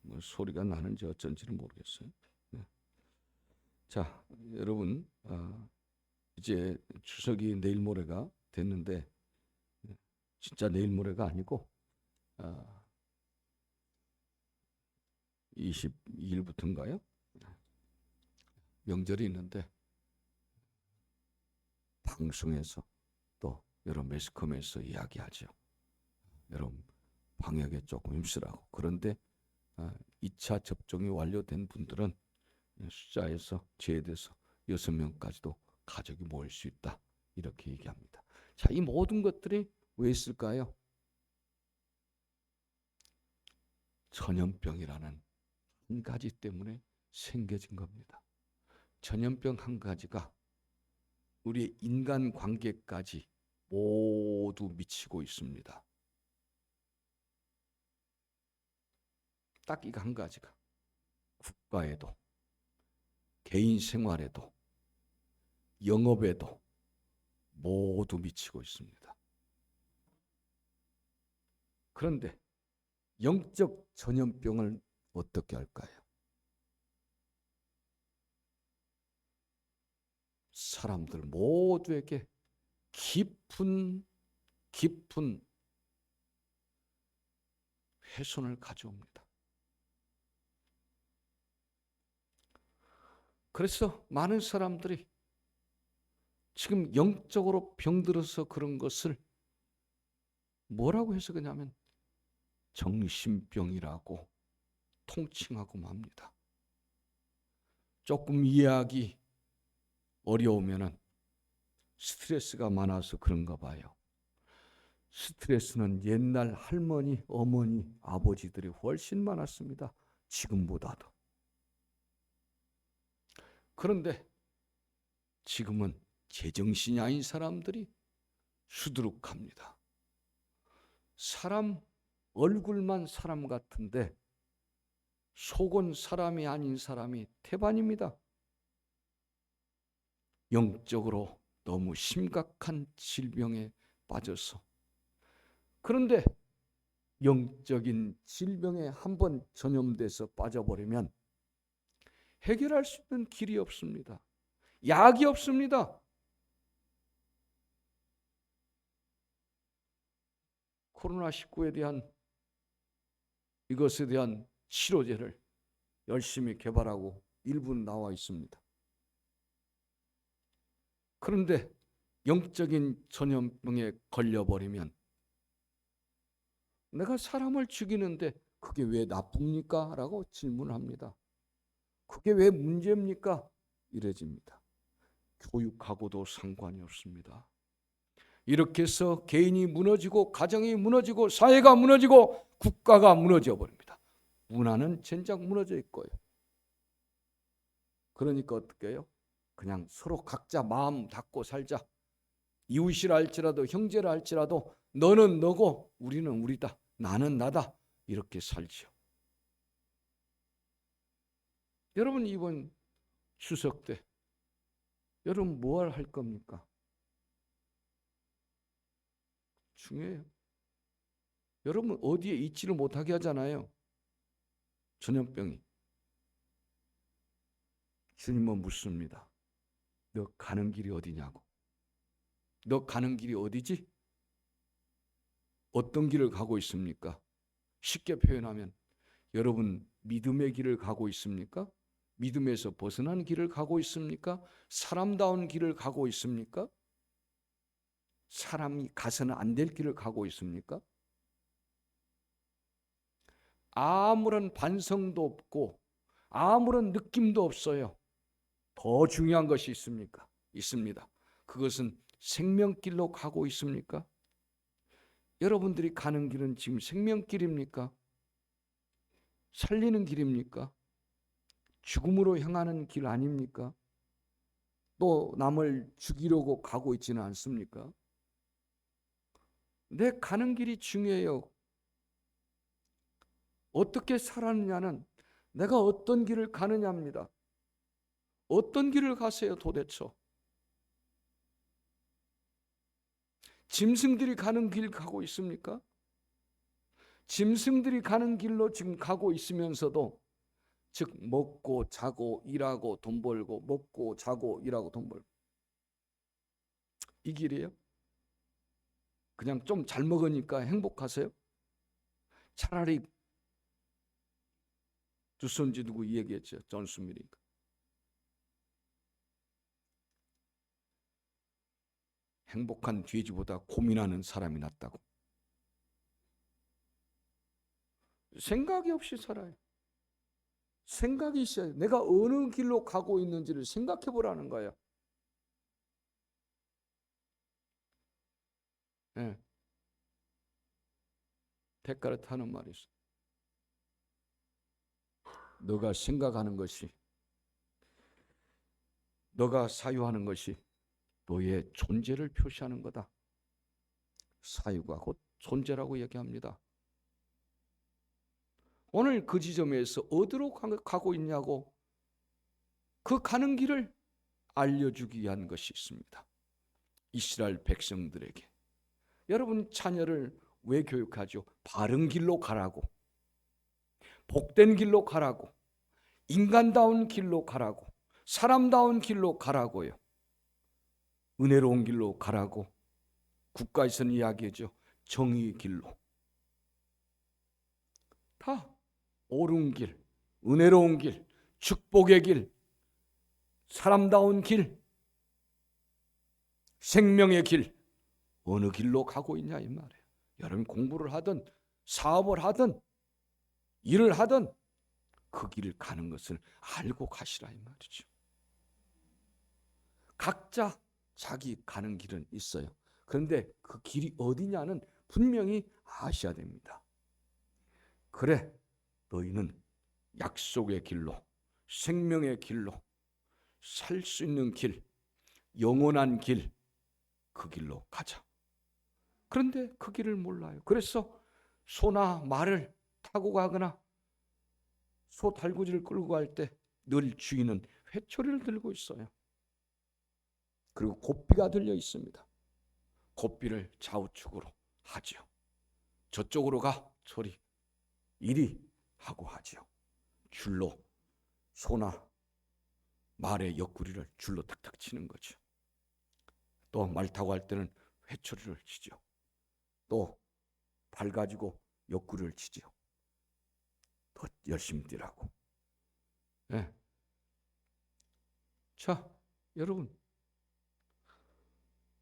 뭐 소리가 나는지 어쩐지는 모르겠어요. 네. 자, 여러분, 이제 추석이 내일 모레가 됐는데 진짜 내일 모레가 아니고 22일부터인가요? 명절이 있는데 방송에서 또 여러 매스컴에서 이야기하죠. 여러분 방역에 조금 힘쓰라고. 그런데 2차 접종이 완료된 분들은 숫자에서 제외돼서 6명까지도 가족이 모일 수 있다. 이렇게 얘기합니다. 자, 이 모든 것들이 왜 있을까요? 전염병이라는 한 가지 때문에 생겨진 겁니다. 전염병 한 가지가 우리의 인간관계까지 모두 미치고 있습니다. 딱 이거 한 가지가 국가에도 개인 생활에도 영업에도 모두 미치고 있습니다. 그런데 영적 전염병을 어떻게 할까요? 사람들 모두에게 깊은 훼손을 가져옵니다. 그래서 많은 사람들이 지금 영적으로 병들어서 그런 것을 뭐라고 해석하냐면 정신병이라고 통칭하고 맙니다. 조금 이해하기 어려우면은 스트레스가 많아서 그런가 봐요. 스트레스는 옛날 할머니, 어머니, 아버지들이 훨씬 많았습니다. 지금보다도. 그런데 지금은 제정신이 아닌 사람들이 수두룩합니다. 사람 얼굴만 사람 같은데 속은 사람이 아닌 사람이 태반입니다. 영적으로 너무 심각한 질병에 빠져서. 그런데 영적인 질병에 한번 전염돼서 빠져버리면 해결할 수 있는 길이 없습니다. 약이 없습니다. 코로나19에 대한 이것에 대한 치료제를 열심히 개발하고 일부는 나와 있습니다. 그런데 영적인 전염병에 걸려버리면 내가 사람을 죽이는데 그게 왜 나쁩니까? 라고 질문을 합니다. 그게 왜 문제입니까? 이래집니다. 교육하고도 상관이 없습니다. 이렇게 해서 개인이 무너지고 가정이 무너지고 사회가 무너지고 국가가 무너져 버립니다. 문화는 젠장 무너져 있고요. 그러니까 어떻게 해요? 그냥 서로 각자 마음 닫고 살자. 이웃이라 할지라도 형제라 할지라도 너는 너고 우리는 우리다. 나는 나다. 이렇게 살지요. 여러분 이번 추석 때 여러분 뭘 할 겁니까? 중요해요. 여러분 어디에 있지를 못하게 하잖아요. 전염병이. 주님은 묻습니다. 너 가는 길이 어디냐고. 너 가는 길이 어디지? 어떤 길을 가고 있습니까? 쉽게 표현하면 여러분 믿음의 길을 가고 있습니까? 믿음에서 벗어난 길을 가고 있습니까? 사람다운 길을 가고 있습니까? 사람이 가서는 안 될 길을 가고 있습니까? 아무런 반성도 없고 아무런 느낌도 없어요. 더 중요한 것이 있습니다. 그것은 생명길로 가고 있습니까? 여러분들이 가는 길은 지금 생명길입니까? 살리는 길입니까? 죽음으로 향하는 길 아닙니까? 또 남을 죽이려고 가고 있지는 않습니까? 내 가는 길이 중요해요. 어떻게 살았느냐는 내가 어떤 길을 가느냐입니다. 어떤 길을 가세요 도대체? 짐승들이 가는 길 가고 있습니까? 짐승들이 가는 길로 지금 가고 있으면서도, 즉 먹고 자고 일하고 돈 벌고, 먹고 자고 일하고 돈 벌고, 이 길이에요? 그냥 좀 잘 먹으니까 행복하세요? 차라리 주선지 누구 얘기했죠? 존 스미리가. 행복한 돼지보다 고민하는 사람이 낫다고. 생각이 없이 살아요. 생각이 있어야, 내가 어느 길로 가고 있는지를 생각해 보라는 거예요. 네. 데카르트 하는 말이 있어. 너가 생각하는 것이, 너가 사유하는 것이 너의 존재를 표시하는 거다. 사유가 곧 존재라고 얘기합니다. 오늘 그 지점에서 어디로 가고 있냐고, 그 가는 길을 알려주기 위한 것이 있습니다. 이스라엘 백성들에게. 여러분 자녀를 왜 교육하죠? 바른 길로 가라고, 복된 길로 가라고, 인간다운 길로 가라고, 사람다운 길로 가라고요. 은혜로운 길로 가라고. 국가에서는 이야기하죠. 정의의 길로. 다 옳은 길, 은혜로운 길, 축복의 길, 사람다운 길, 생명의 길, 어느 길로 가고 있냐 이 말이에요. 여러분 공부를 하든 사업을 하든 일을 하든 그 길을 가는 것을 알고 가시라 이 말이죠. 각자 자기 가는 길은 있어요. 그런데 그 길이 어디냐는 분명히 아셔야 됩니다. 그래, 너희는 약속의 길로, 생명의 길로, 살 수 있는 길, 영원한 길, 그 길로 가자. 그런데 그 길을 몰라요. 그래서 소나 말을 타고 가거나 소 달구지를 끌고 갈 때 늘 주인은 회초리를 들고 있어요. 그리고 고삐가 들려 있습니다. 고삐를 좌우측으로 하지요. 저쪽으로 가, 소리, 이리 하고 하지요. 줄로 소나 말의 옆구리를 줄로 탁탁 치는 거죠. 또 말 타고 할 때는 회초리를 치죠. 또 발 가지고 옆구리를 치죠. 더 열심히 뛰라고. 네. 자, 여러분,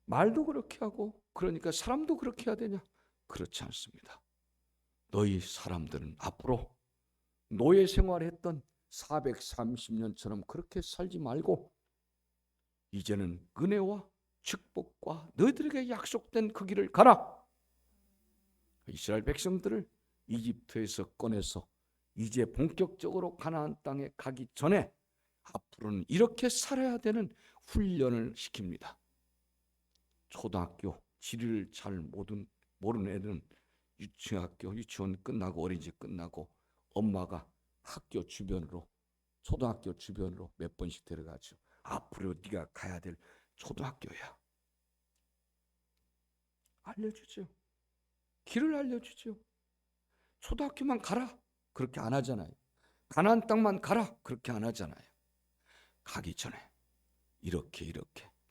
말도 그렇게 하고 그러니까 사람도 그렇게 해야 되냐? 그렇지 않습니다. 너희 사람들은 앞으로 노예 생활했던 430년처럼 그렇게 살지 말고 이제는 은혜와 축복과 너희들에게 약속된 그 길을 가라. 이스라엘 백성들을 이집트에서 꺼내서 이제 본격적으로 가나안 땅에 가기 전에 앞으로는 이렇게 살아야 되는 훈련을 시킵니다. 초등학교 지리를 잘 모르는 애들은 유치원 끝나고 어린이집 끝나고 엄마가 학교 주변으로, 초등학교 주변으로 몇 번씩 데려가죠. 앞으로 네가 가야 될 초등학교야. 알려주죠. 길을 알려주죠. 초등학교만 가라 그렇게 안 하잖아요. 가나안 땅만 가라 그렇게 안 하잖아요. 가기 전에 이렇게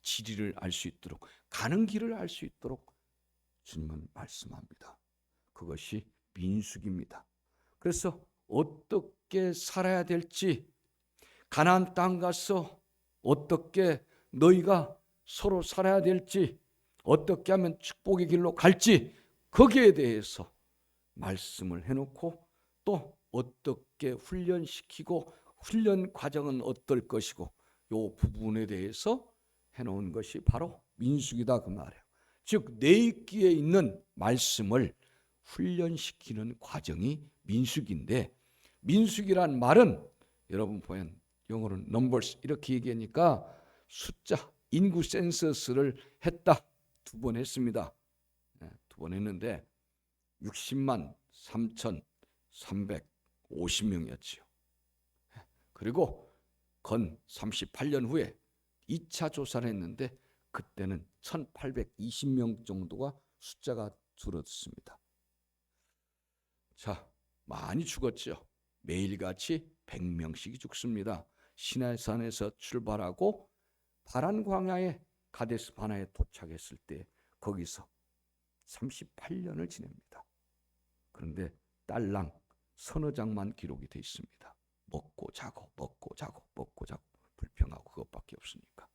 지리를 알 수 있도록, 가는 길을 알 수 있도록 주님은 말씀합니다. 그것이 민수기입니다. 그래서 어떻게 살아야 될지, 가나안 땅 가서 어떻게 너희가 서로 살아야 될지, 어떻게 하면 축복의 길로 갈지, 거기에 대해서 말씀을 해놓고 또 어떻게 훈련시키고 훈련 과정은 어떨 것이고 이 부분에 대해서 해놓은 것이 바로 민수기다 그 말이에요. 즉 내 있기에 있는 말씀을 훈련시키는 과정이 민수기인데, 민수기란 말은 여러분 보면 영어로는 numbers 이렇게 얘기하니까 숫자, 인구 센서스를 했다. 2번 했습니다. 2번 했는데 60만 3,350명이었지요. 그리고 건 38년 후에 2차 조사를 했는데 그때는 1,820명 정도가 숫자가 줄었습니다. 자, 많이 죽었죠. 매일같이 100명씩이 죽습니다. 시내산에서 출발하고 파란 광야에 가데스 바나에 도착했을 때 거기서 38년을 지냅니다. 그런데 딸랑 서너 장만 기록이 되어 있습니다. 먹고 자고 먹고 자고 먹고 자고 불평하고 그것밖에 없으니까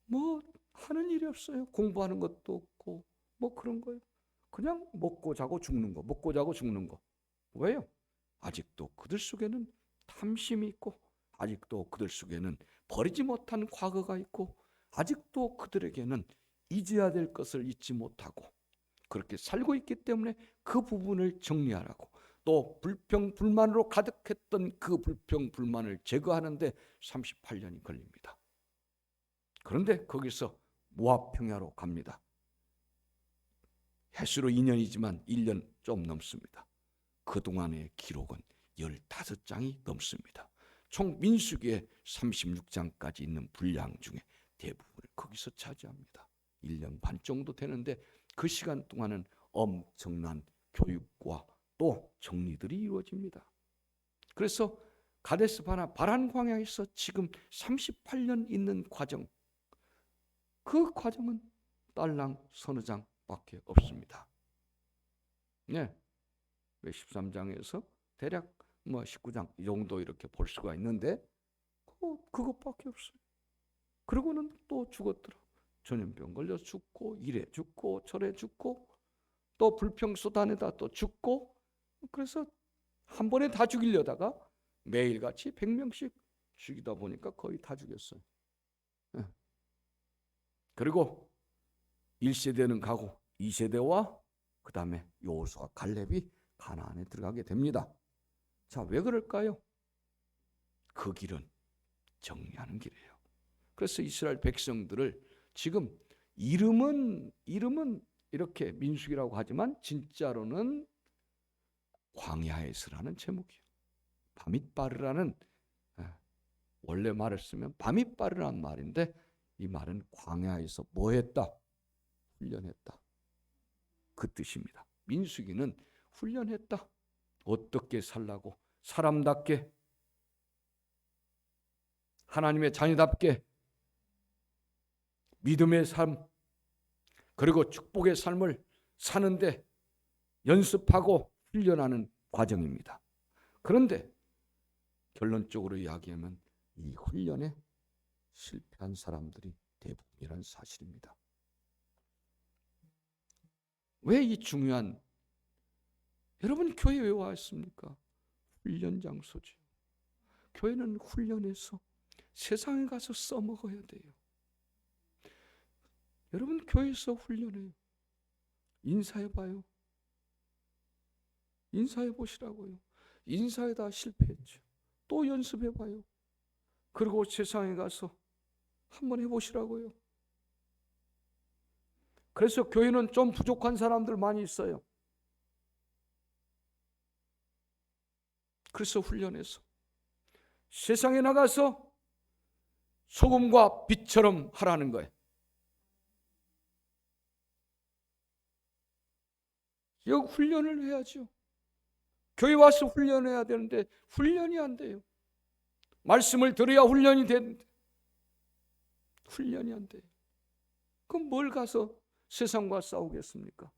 뭐 하는 일이 없어요. 공부하는 것도 없고 뭐 그런 거예요. 그냥 먹고 자고 죽는 거, 먹고 자고 죽는 거. 왜요? 아직도 그들 속에는 탐심이 있고 아직도 그들 속에는 버리지 못한 과거가 있고 아직도 그들에게는 잊어야 될 것을 잊지 못하고 그렇게 살고 있기 때문에 그 부분을 정리하라고 또 불평 불만으로 가득했던 그 불평 불만을 제거하는데 38년이 걸립니다. 그런데 거기서 모압 평야로 갑니다. 해수로 2년이지만 1년 좀 넘습니다. 그동안의 기록은 15장이 넘습니다. 총 민수기에 36장까지 있는 분량 중에 대부분을 거기서 차지합니다. 1년 반 정도 되는데 그 시간 동안은 엄청난 교육과 또 정리들이 이루어집니다. 그래서 가데스 바나 바란 광야에서 지금 38년 있는 과정, 그 과정은 딸랑 서너 장밖에 없습니다. 네, 13장에서 대략 19장 이 정도 이렇게 볼 수가 있는데 그것밖에 없어요. 그러고는 또 죽었더라. 전염병 걸려 죽고 이래 죽고 저래 죽고 또 불평소단에다 또 죽고 그래서 한 번에 다 죽이려다가 매일같이 100명씩 죽이다 보니까 거의 다 죽였어요. 그리고 1세대는 가고 2세대와 그 다음에 여호수아 갈렙이 가나안에 들어가게 됩니다. 자, 왜 그럴까요? 그 길은 정리하는 길이에요. 그래서 이스라엘 백성들을 지금 이름은 이렇게 민수기라고 하지만 진짜로는 광야에서라는 제목이에요. 바밋바르라는 원래 말을 쓰면 바밋바르라는 말인데 이 말은 광야에서 뭐 했다? 훈련했다. 그 뜻입니다. 민수기는 훈련했다. 어떻게 살라고 사람답게 하나님의 자녀답게 믿음의 삶 그리고 축복의 삶을 사는데 연습하고 훈련하는 과정입니다. 그런데 결론적으로 이야기하면 이 훈련에 실패한 사람들이 대부분이라는 사실입니다. 왜 이 중요한 여러분 교회 왜 왔습니까? 훈련 장소죠. 교회는 훈련해서 세상에 가서 써먹어야 돼요. 여러분 교회에서 훈련해요. 인사해봐요. 인사해보시라고요. 인사에다 실패했죠. 또 연습해봐요. 그리고 세상에 가서 한번 해보시라고요. 그래서 교회는 좀 부족한 사람들 많이 있어요. 그래서 훈련해서 세상에 나가서 소금과 빛처럼 하라는 거예요. 여기 훈련을 해야죠. 교회 와서 훈련해야 되는데 훈련이 안 돼요. 말씀을 들어야 훈련이 되는데 훈련이 안 돼요. 그럼 뭘 가서 세상과 싸우겠습니까?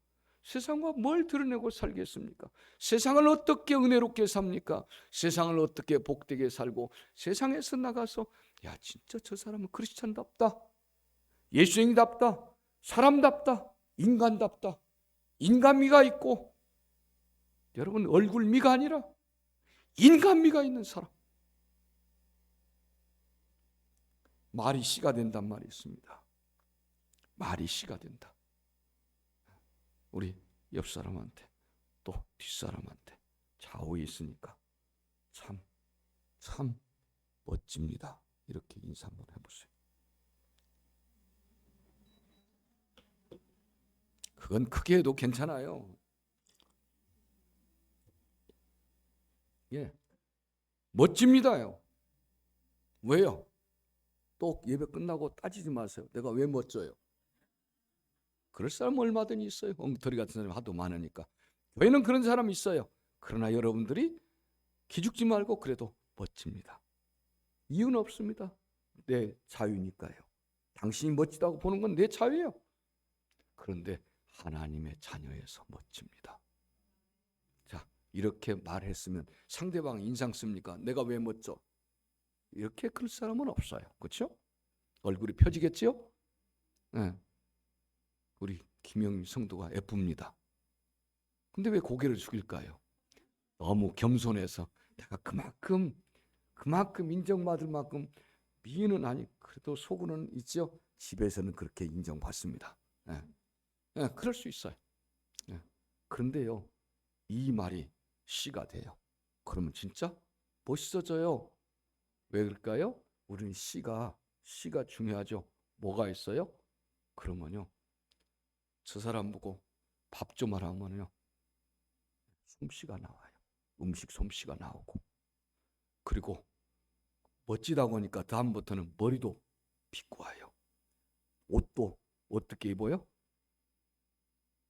세상과 뭘 드러내고 살겠습니까? 세상을 어떻게 은혜롭게 삽니까? 세상을 어떻게 복되게 살고 세상에서 나가서 야 진짜 저 사람은 크리스찬답다, 예수님답다, 사람답다, 인간답다, 인간미가 있고 여러분 얼굴미가 아니라 인간미가 있는 사람, 말이 씨가 된단 말이 있습니다. 말이 씨가 된다. 우리 옆 사람한테 또 뒷사람한테 좌우에 있으니까 참 멋집니다. 이렇게 인사 한번 해보세요. 그건 크게 해도 괜찮아요. 예, 멋집니다요. 왜요? 또 예배 끝나고 따지지 마세요. 내가 왜 멋져요? 그럴 사람 얼마든지 있어요. 엉터리 같은 사람이 하도 많으니까. 교회는 그런 사람이 있어요. 그러나 여러분들이 기죽지 말고 그래도 멋집니다. 이유는 없습니다. 내 자유니까요. 당신이 멋지다고 보는 건 내 자유예요. 그런데 하나님의 자녀에서 멋집니다. 자, 이렇게 말했으면 상대방 인상 씁니까? 내가 왜 멋져? 이렇게 그럴 사람은 없어요. 그렇죠? 얼굴이 펴지겠지요? 네. 우리 김영희 성도가 예쁩니다. 근데 왜 고개를 숙일까요? 너무 겸손해서 내가 그만큼 인정받을 만큼 미인은 아니 그래도 속으로는 있죠. 집에서는 그렇게 인정받습니다. 예. 예, 그럴 수 있어요. 예. 그런데요, 이 말이 시가 돼요. 그러면 진짜 멋있어져요. 왜 그럴까요? 우리는 시가 중요하죠. 뭐가 있어요? 그러면요, 저 사람 보고 밥 좀 하라면요, 솜씨가 나와요. 음식 솜씨가 나오고, 그리고 멋지다고 하니까 다음부터는 머리도 빗고 와요. 옷도 어떻게 입어요?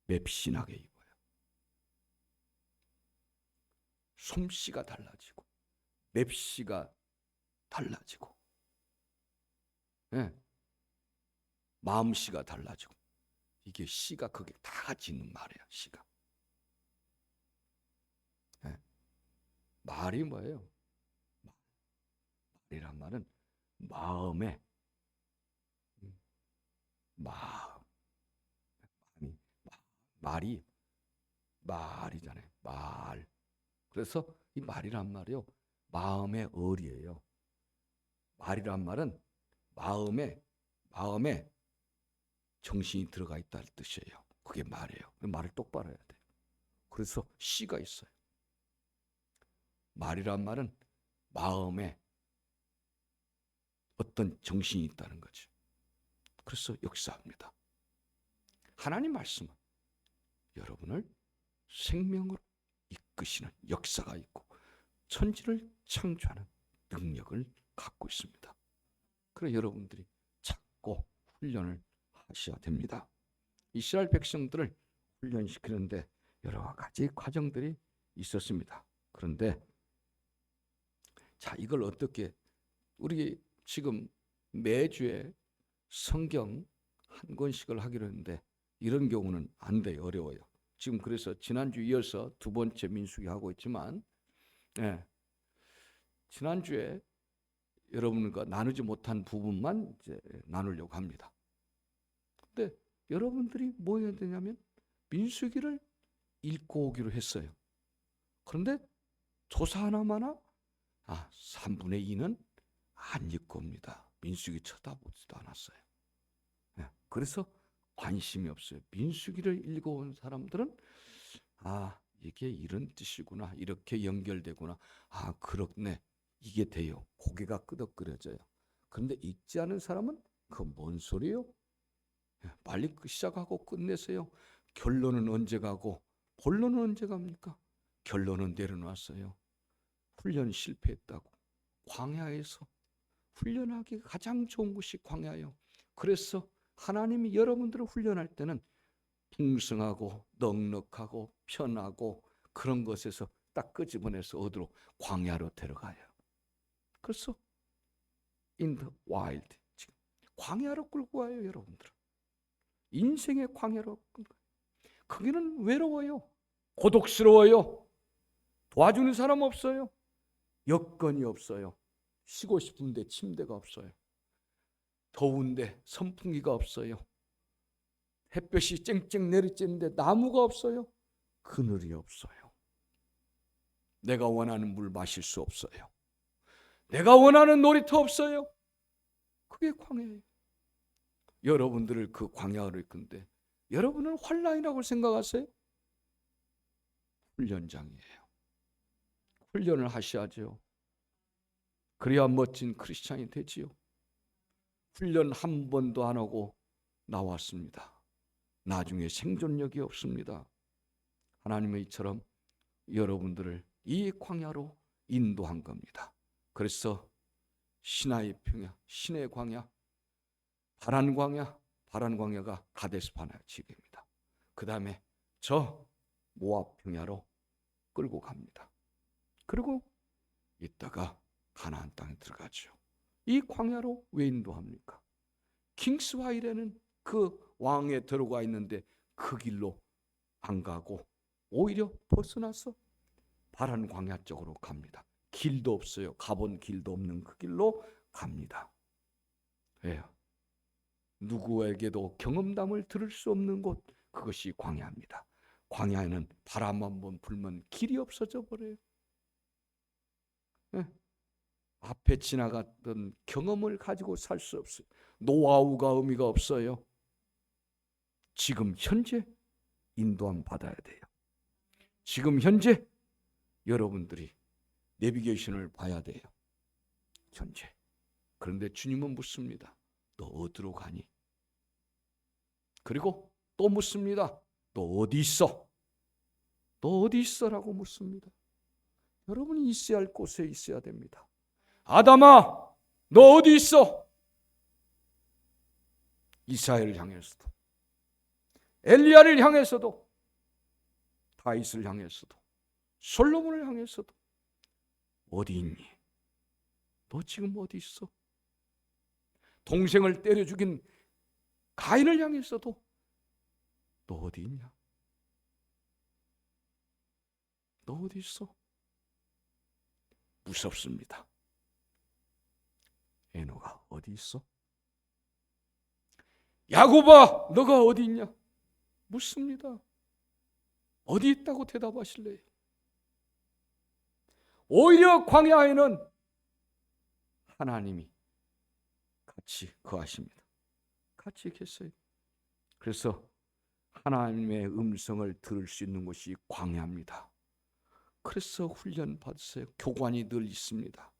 맵신하게 입어요. 솜씨가 달라지고 맵시가 달라지고, 예, 마음씨가 달라지고, 이게 시가 그게 다 같이 있는 말이에요. 시가. 예. 말이 뭐예요? 말이란 말은 마음에 마음, 말이 말이잖아요. 말. 그래서 이 말이란 말이요, 마음의 얼이에요. 말이란 말은 마음에 정신이 들어가 있다는 뜻이에요. 그게 말이에요. 말을 똑바로 해야 돼요. 그래서 시가 있어요. 말이란 말은 마음에 어떤 정신이 있다는 거죠. 그래서 역사합니다. 하나님 말씀은 여러분을 생명으로 이끄시는 역사가 있고 천지를 창조하는 능력을 갖고 있습니다. 그래서 여러분들이 찾고 훈련을 하셔야 됩니다. 이스라엘 백성들을 훈련시키는데 여러 가지 과정들이 있었습니다. 그런데 자, 이걸 어떻게, 우리 지금 매주에 성경 한 권씩을 하기로 했는데 이런 경우는 안 돼요. 어려워요. 지금 그래서 지난주 이어서 두 번째 민수기 하고 있지만, 예, 지난주에 여러분과 나누지 못한 부분만 이제 나누려고 합니다. 근데 여러분들이 뭐 해야 되냐면 민수기를 읽고 오기로 했어요. 그런데 조사 하나마나 3분의 2는 안 읽고 옵니다. 민수기 쳐다보지도 않았어요. 예, 그래서 관심이 없어요. 민수기를 읽어온 사람들은 이게 이런 뜻이구나, 이렇게 연결되구나, 그렇네, 이게 돼요. 고개가 끄덕거려져요. 그런데 읽지 않은 사람은 그 뭔 소리요? 빨리 시작하고 끝내세요. 결론은 언제 가고 본론은 언제 갑니까? 결론은 내려놨어요. 훈련 실패했다고. 광야에서 훈련하기 가장 좋은 곳이 광야예요. 그래서 하나님이 여러분들을 훈련할 때는 풍성하고 넉넉하고 편하고 그런 것에서 딱 끄집어내서 어디로? 광야로 데려가요. 그래서 in the wild, 지금 광야로 끌고 와요. 여러분들은 인생의 광야로 끌고 와요. 거기는 외로워요. 고독스러워요. 도와주는 사람 없어요. 여건이 없어요. 쉬고 싶은데 침대가 없어요. 더운데 선풍기가 없어요. 햇볕이 쨍쨍 내리쬐는데 나무가 없어요. 그늘이 없어요. 내가 원하는 물 마실 수 없어요. 내가 원하는 놀이터 없어요. 그게 광야예요. 여러분들을 그 광야로 이끈데 여러분은 환란이라고 생각하세요? 훈련장이에요. 훈련을 하셔야죠. 그래야 멋진 크리스찬이 되지요. 훈련 한 번도 안 하고 나왔습니다. 나중에 생존력이 없습니다. 하나님은 이처럼 여러분들을 이 광야로 인도한 겁니다. 그래서 시나이 평야, 신의 광야, 바란 광야가 가데스 바네아 지역입니다. 그 다음에 저 모압 평야로 끌고 갑니다. 그리고 이따가 가나안 땅에 들어가죠. 이 광야로 왜 인도합니까? 킹스와일에는 그 왕에 들어가 있는데 그 길로 안 가고 오히려 벗어나서 바란 광야 쪽으로 갑니다. 길도 없어요. 가본 길도 없는 그 길로 갑니다. 왜요? 누구에게도 경험담을 들을 수 없는 곳, 그것이 광야입니다. 광야에는 바람 한번 불면 길이 없어져 버려요. 네. 앞에 지나갔던 경험을 가지고 살 수 없어요. 노하우가 의미가 없어요. 지금 현재 인도함 받아야 돼요. 지금 현재 여러분들이 내비게이션을 봐야 돼요. 현재. 그런데 주님은 묻습니다. 너 어디로 가니? 그리고 또 묻습니다. 너 어디 있어? 너 어디 있어? 라고 묻습니다. 여러분이 있어야 할 곳에 있어야 됩니다. 아담아, 너 어디 있어? 이스라엘을 향해서도, 엘리야를 향해서도, 다윗을 향해서도, 솔로몬을 향해서도 어디 있니? 너 지금 어디 있어? 동생을 때려 죽인 가인을 향해서도 너 어디 있냐? 너 어디 있어? 무섭습니다. 에노가 어디 있어? 야곱아, 너가 어디 있냐? 묻습니다. 어디 있다고 대답하실래요? 오히려 광야에는 하나님이 같이 거하십니다. 같이 계세요. 그래서 하나님의 음성을 들을 수 있는 곳이 광야입니다. 그래서 훈련 받으세요. 교관이 늘 있습니다.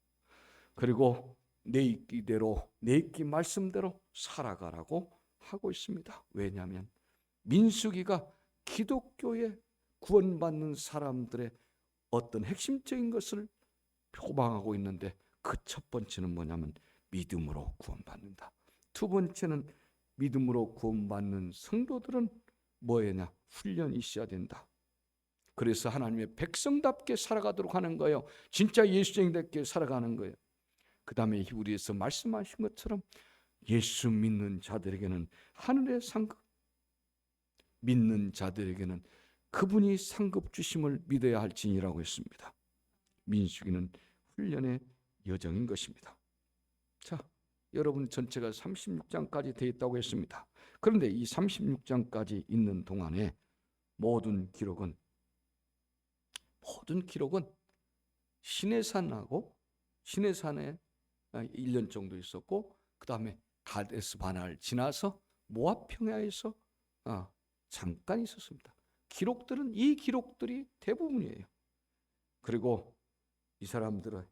그리고 내 있기대로, 내 있기 말씀대로 살아가라고 하고 있습니다. 왜냐하면 민수기가 기독교에 구원받는 사람들의 어떤 핵심적인 것을 표방하고 있는데, 그 첫 번째는 뭐냐면 믿음으로 구원받는다. 두 번째는 믿음으로 구원받는 성도들은 뭐냐? 훈련이 있어야 된다. 그래서 하나님의 백성답게 살아가도록 하는 거예요. 진짜 예수쟁이답게 살아가는 거예요. 그 다음에 히브리에서 말씀하신 것처럼 예수 믿는 자들에게는 하늘의 상급, 믿는 자들에게는 그분이 상급 주심을 믿어야 할지니라고 했습니다. 민수기는 훈련의 여정인 것입니다. 자, 여러분 전체가 36장까지 되어 있다고 했습니다. 그런데 이 36장까지 있는 동안에 모든 기록은 시내산하고, 시내산에 1년 정도 있었고, 그 다음에 가데스 바나를 지나서 모압 평야에서 잠깐 있었습니다. 기록들은 이 기록들이 대부분이에요. 그리고 이 사람들은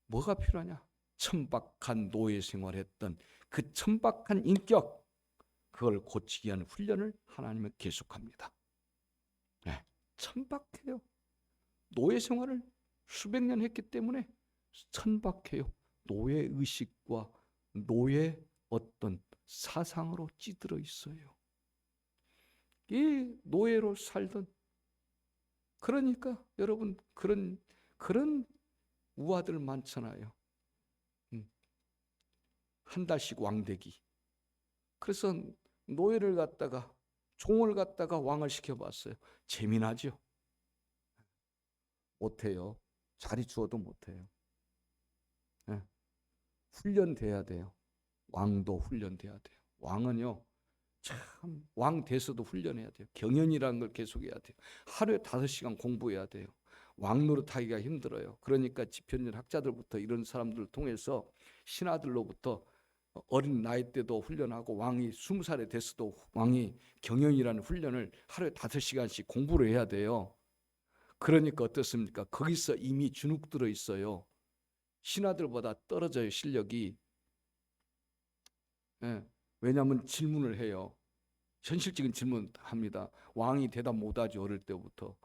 뭐가 필요하냐? 천박한 노예 생활했던 그 천박한 인격, 그걸 고치기 위한 훈련을 하나님은 계속합니다. 네, 천박해요. 노예 생활을 수백 년 했기 때문에 천박해요. 노예 의식과 노예 어떤 사상으로 찌들어 있어요. 이 노예로 살던, 그러니까 여러분 그런 우화들 많잖아요. 한 달씩 왕대기. 그래서 노예를 갖다가, 종을 갖다가 왕을 시켜봤어요. 재미나죠? 못해요. 자리 주어도 못해요. 네. 훈련돼야 돼요. 왕도 훈련돼야 돼요. 왕은요, 참 왕 돼서도 훈련해야 돼요. 경연이라는 걸 계속해야 돼요. 하루에 5시간 공부해야 돼요. 왕 노릇하기가 힘들어요. 그러니까 지편인 학자들부터 이런 사람들을 통해서 신하들로부터 어린 나이 때도 훈련하고, 왕이 20살에 됐어도 왕이 경연이라는 훈련을 하루에 5시간씩 공부를 해야 돼요. 그러니까 어떻습니까? 거기서 이미 주눅 들어 있어요. 신하들보다 떨어져요, 실력이. 예, 왜냐하면 질문을 해요. 현실적인 질문 합니다. 왕이 대답 못하죠, 어릴 때부터.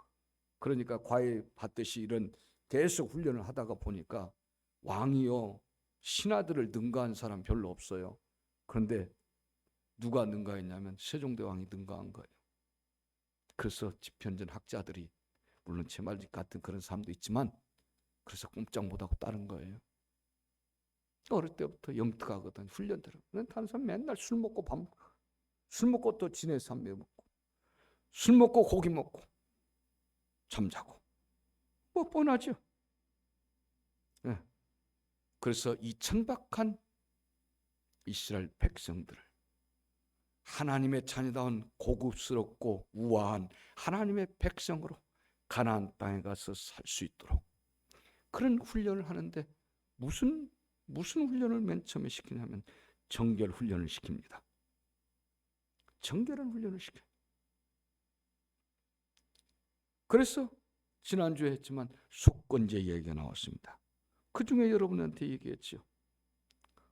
그러니까 과외 받듯이 이런 계속 훈련을 하다가 보니까 왕이요, 신하들을 능가한 사람 별로 없어요. 그런데 누가 능가했냐면 세종대왕이 능가한 거예요. 그래서 집현전 학자들이 물론 제 말 같은 그런 사람도 있지만 그래서 꼼짝 못하고 따른 거예요. 어릴 때부터 영특하거든. 훈련대로. 다른 사람 맨날 술 먹고 술 먹고 또 지내 삼배 먹고 술 먹고 고기 먹고 잠자고 뭐 뻔하죠. 네. 그래서 이 천박한 이스라엘 백성들을 하나님의 자녀다운 고급스럽고 우아한 하나님의 백성으로 가나안 땅에 가서 살 수 있도록 그런 훈련을 하는데 무슨 훈련을 맨 처음에 시키냐면 정결 훈련을 시킵니다. 정결한 훈련을 시켜요. 그래서 지난주에 했지만 속건제 얘기가 나왔습니다. 그 중에 여러분한테 얘기했죠.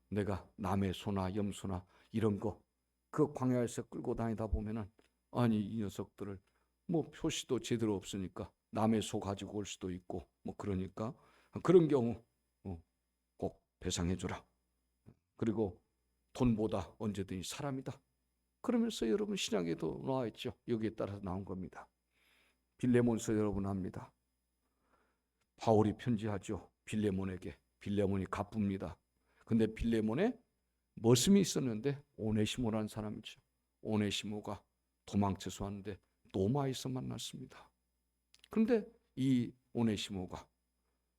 내가 남의 소나 염소나 이런 거 그 광야에서 끌고 다니다 보면은 아니 이 녀석들을 뭐 표시도 제대로 없으니까 남의 소 가지고 올 수도 있고 뭐 그러니까 그런 경우 꼭 배상해 주라. 그리고 돈보다 언제든지 사람이다. 그러면서 여러분 신약에도 나와 있죠. 여기에 따라서 나온 겁니다. 빌레몬서 여러분 합니다. 바울이 편지하죠. 빌레몬에게. 빌레몬이 가쁩니다. 근데 빌레몬에 머슴이 있었는데 오네시모라는 사람이죠. 오네시모가 도망쳐서 왔는데 노마에서 만났습니다. 그런데 이 오네시모가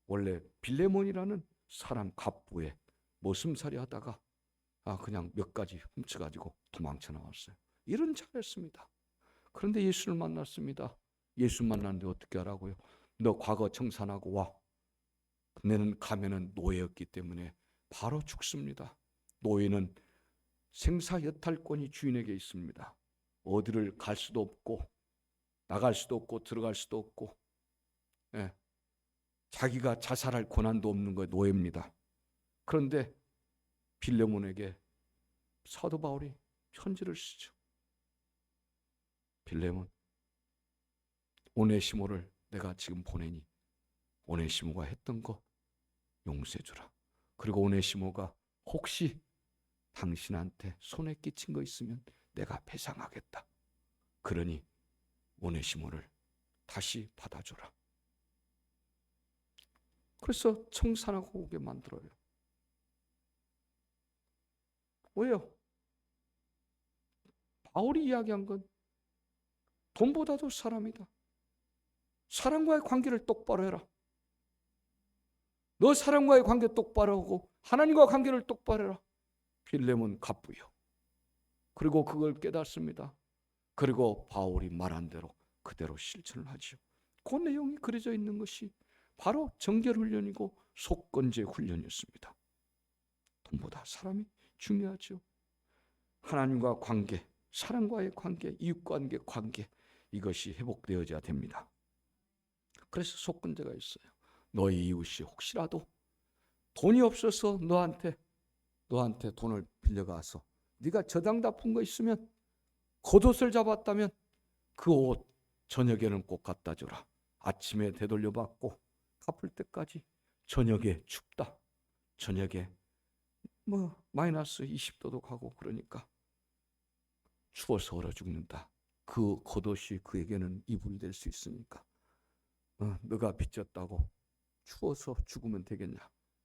원래 빌레몬이라는 사람 갑부에 머슴살이 하다가 그냥 몇 가지 훔쳐가지고 도망쳐 나왔어요. 이런 자였습니다. 그런데 예수를 만났습니다. 예수 만났는데 어떻게 하라고요? 너 과거 청산하고 와. 너는 가면은 노예였기 때문에 바로 죽습니다. 노예는 생사여탈권이 주인에게 있습니다. 어디를 갈 수도 없고 나갈 수도 없고 들어갈 수도 없고 자기가 자살할 권한도 없는 거예요. 노예입니다. 그런데 빌레몬에게 사도 바울이 편지를 쓰죠. 빌레몬, 오네시모를 내가 지금 보내니 오네시모가 했던 거 용서해 주라. 그리고 오네시모가 혹시 당신한테 손에 끼친 거 있으면 내가 배상하겠다. 그러니 오네시모를 다시 받아줘라. 그래서 청산하고 오게 만들어요. 왜요? 바울이 이야기한 건 돈보다도 사람이다. 사람과의 관계를 똑바로 해라. 너 사람과의 관계 똑바로 하고 하나님과 관계를 똑바로 해라. 빌레몬 갑부요. 그리고 그걸 깨닫습니다. 그리고 바울이 말한 대로 그대로 실천을 하죠. 그 내용이 그려져 있는 것이 바로 정결훈련이고 속건제 훈련이었습니다. 돈보다 사람이 중요하죠. 하나님과 관계, 사람과의 관계, 이웃관계 관계 이것이 회복되어야 됩니다. 그래서 속건제가 있어요. 너희 이웃이 혹시라도 돈이 없어서 너한테 돈을 빌려가서 네가 저당 다 푼 거 있으면 겉옷을 잡았다면 그 옷 저녁에는 꼭 갖다 줘라. 아침에 되돌려 받고 갚을 때까지. 저녁에 춥다. 저녁에 뭐 마이너스 20도도 가고 그러니까 추워서 얼어 죽는다. 그 겉옷이 그에게는 이불이 될 수 있으니까 너가 빚졌다고 추워서 죽으면 되겠냐.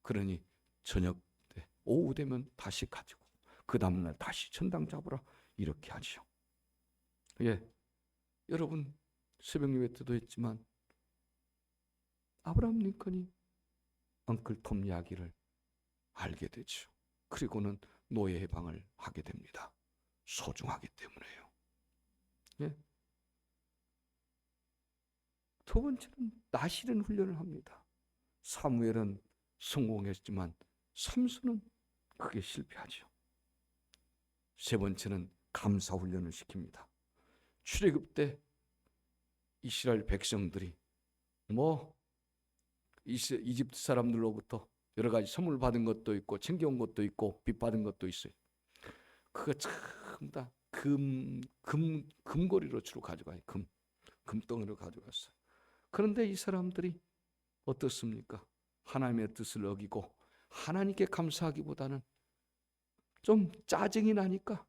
그러니 저녁 때 오후 되면 다시 가지고 그 다음날 다시 천당 잡으라. 이렇게 하죠. 여러분 새벽 예배 때도 했지만 아브라함 링컨이 엉클 톰 이야기를 알게 되죠. 그리고는 노예 해방을 하게 됩니다. 소중하기 때문에요. 두 번째는 나시른 훈련을 합니다. 사무엘은 성공했지만 삼손은 크게 실패하죠. 세 번째는 감사 훈련을 시킵니다. 출애굽 때 이스라엘 백성들이 이집트 사람들로부터 여러 가지 선물 받은 것도 있고 챙겨온 것도 있고 빚 받은 것도 있어요. 그거 전부 다 금고리로 주로 가져가요. 금덩이로 가져갔어요. 그런데 이 사람들이 어떻습니까? 하나님의 뜻을 어기고 하나님께 감사하기보다는 좀 짜증이 나니까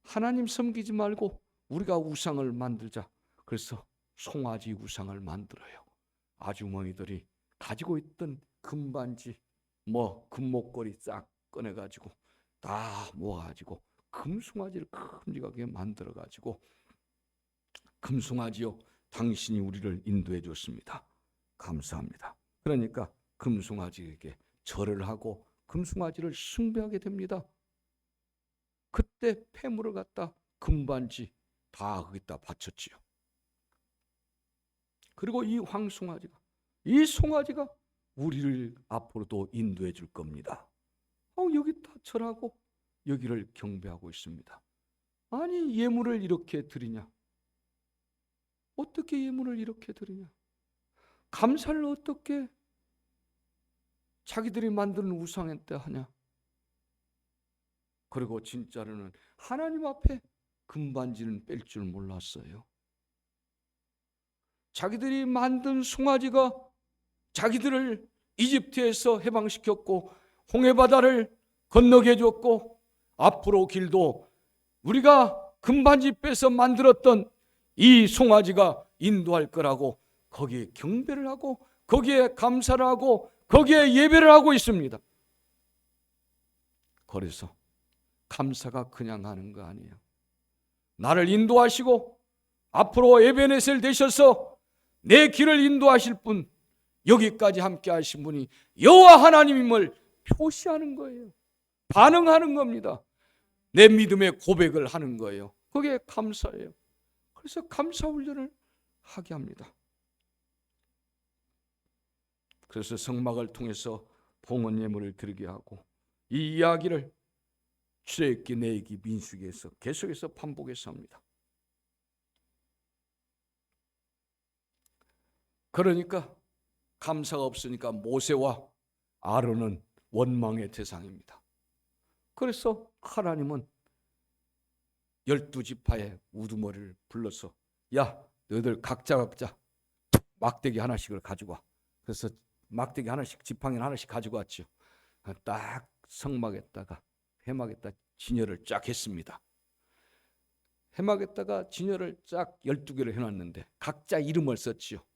하나님 섬기지 말고 우리가 우상을 만들자. 그래서 송아지 우상을 만들어요. 아주머니들이 가지고 있던 금반지, 금목걸이 싹 꺼내가지고 다 모아가지고 금송아지를 큼직하게 만들어가지고, 금송아지요, 당신이 우리를 인도해 줬습니다. 감사합니다. 그러니까 금송아지에게 절을 하고 금송아지를 숭배하게 됩니다. 그때 폐물을 갖다 금반지 다 거기다 바쳤지요. 그리고 이 황송아지가, 이 송아지가 우리를 앞으로도 인도해 줄 겁니다. 여기 다 절하고 여기를 경배하고 있습니다. 아니, 예물을 이렇게 드리냐? 어떻게 예물을 이렇게 드리냐? 감사를 어떻게 자기들이 만드는 우상한테 하냐? 그리고 진짜로는 하나님 앞에 금반지는 뺄 줄 몰랐어요. 자기들이 만든 송아지가 자기들을 이집트에서 해방시켰고 홍해바다를 건너게 해줬고, 앞으로 길도 우리가 금반지 빼서 만들었던 이 송아지가 인도할 거라고 거기에 경배를 하고 거기에 감사를 하고 거기에 예배를 하고 있습니다. 그래서 감사가 그냥 하는 거 아니에요. 나를 인도하시고 앞으로 에베네셀 되셔서 내 길을 인도하실 분, 여기까지 함께 하신 분이 여호와 하나님임을 표시하는 거예요. 반응하는 겁니다. 내 믿음의 고백을 하는 거예요. 그게 감사예요. 그래서 감사 훈련을 하게 합니다. 그래서 성막을 통해서 봉헌 예물을 드리게 하고, 이 이야기를 출애굽기, 레위기, 민수기에서 계속해서 반복해서 합니다. 그러니까 감사가 없으니까 모세와 아론은 원망의 대상입니다. 그래서 하나님은 12지파의 우두머리를 불러서, 야, 너희들 각자 막대기 하나씩을 가지고 와. 그래서 막대기 하나씩, 지팡이 하나씩 가지고 왔죠. 딱 성막에다가, 회막에다 진열을 쫙 했습니다. 회막에다가 진열을 쫙 12개를 해놨는데 각자 이름을 썼지요.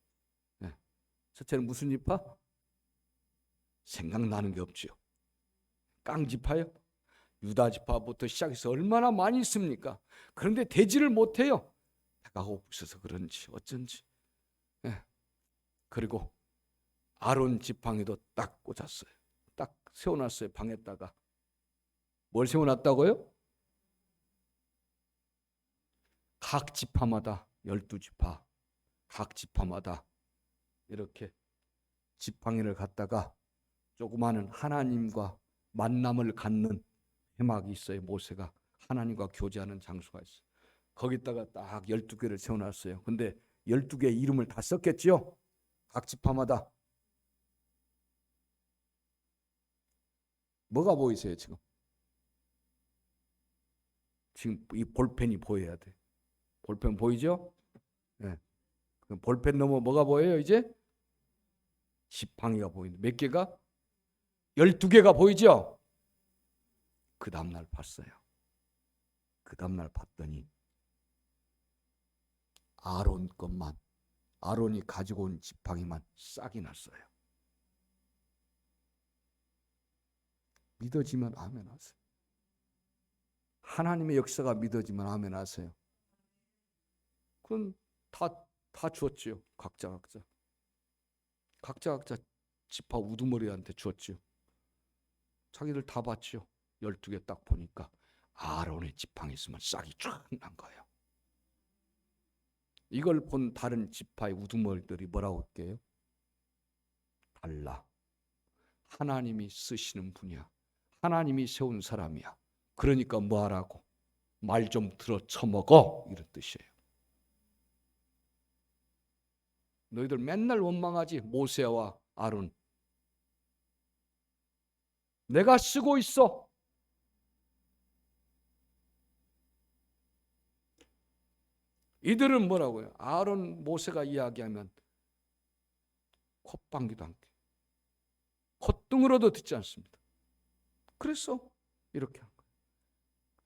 첫째는 무슨 지파? 생각나는 게 없지요. 깡지파요. 유다지파부터 시작해서 얼마나 많이 있습니까? 그런데 되지를 못해요. 해가 없어서 그런지 어쩐지. 그리고 아론 지팡이도 딱 꽂았어요. 딱 세워놨어요. 방에다가. 뭘 세워놨다고요? 각 지파마다, 12지파 각 지파마다 이렇게 지팡이를 갖다가 조그마한 하나님과 만남을 갖는 회막이 있어요. 모세가 하나님과 교제하는 장소가 있어요. 거기다가 딱 12개를 세워놨어요. 근데 12개의 이름을 다 썼겠지요? 각 지파마다. 뭐가 보이세요 지금? 지금 이 볼펜이 보여야 돼. 볼펜 보이죠? 네. 볼펜 넘어 뭐가 보여요 이제? 지팡이가 보이는데 몇 개가? 12개가 보이죠? 그 다음날 봤어요. 그 다음날 봤더니 아론 것만, 아론이 가지고 온 지팡이만 싹이 났어요. 믿어지면 아멘 하세요. 하나님의 역사가 믿어지면 아멘 하세요. 그건 다 주었지요. 각자 지파 우두머리한테 주었지요. 자기들 다 봤지요. 12개 딱 보니까 아론의 지팡이 있으면 싹이 쫙 난 거예요. 이걸 본 다른 지파의 우두머리들이 뭐라고 할게요? 달라. 하나님이 쓰시는 분이야. 하나님이 세운 사람이야. 그러니까 뭐하라고? 말 좀 들어 처먹어. 이런 뜻이에요. 너희들 맨날 원망하지. 모세와 아론. 내가 쓰고 있어. 이들은 뭐라고요? 아론, 모세가 이야기하면 콧방귀도 안 껴. 콧등으로도 듣지 않습니다. 그래서 이렇게 한 거예요.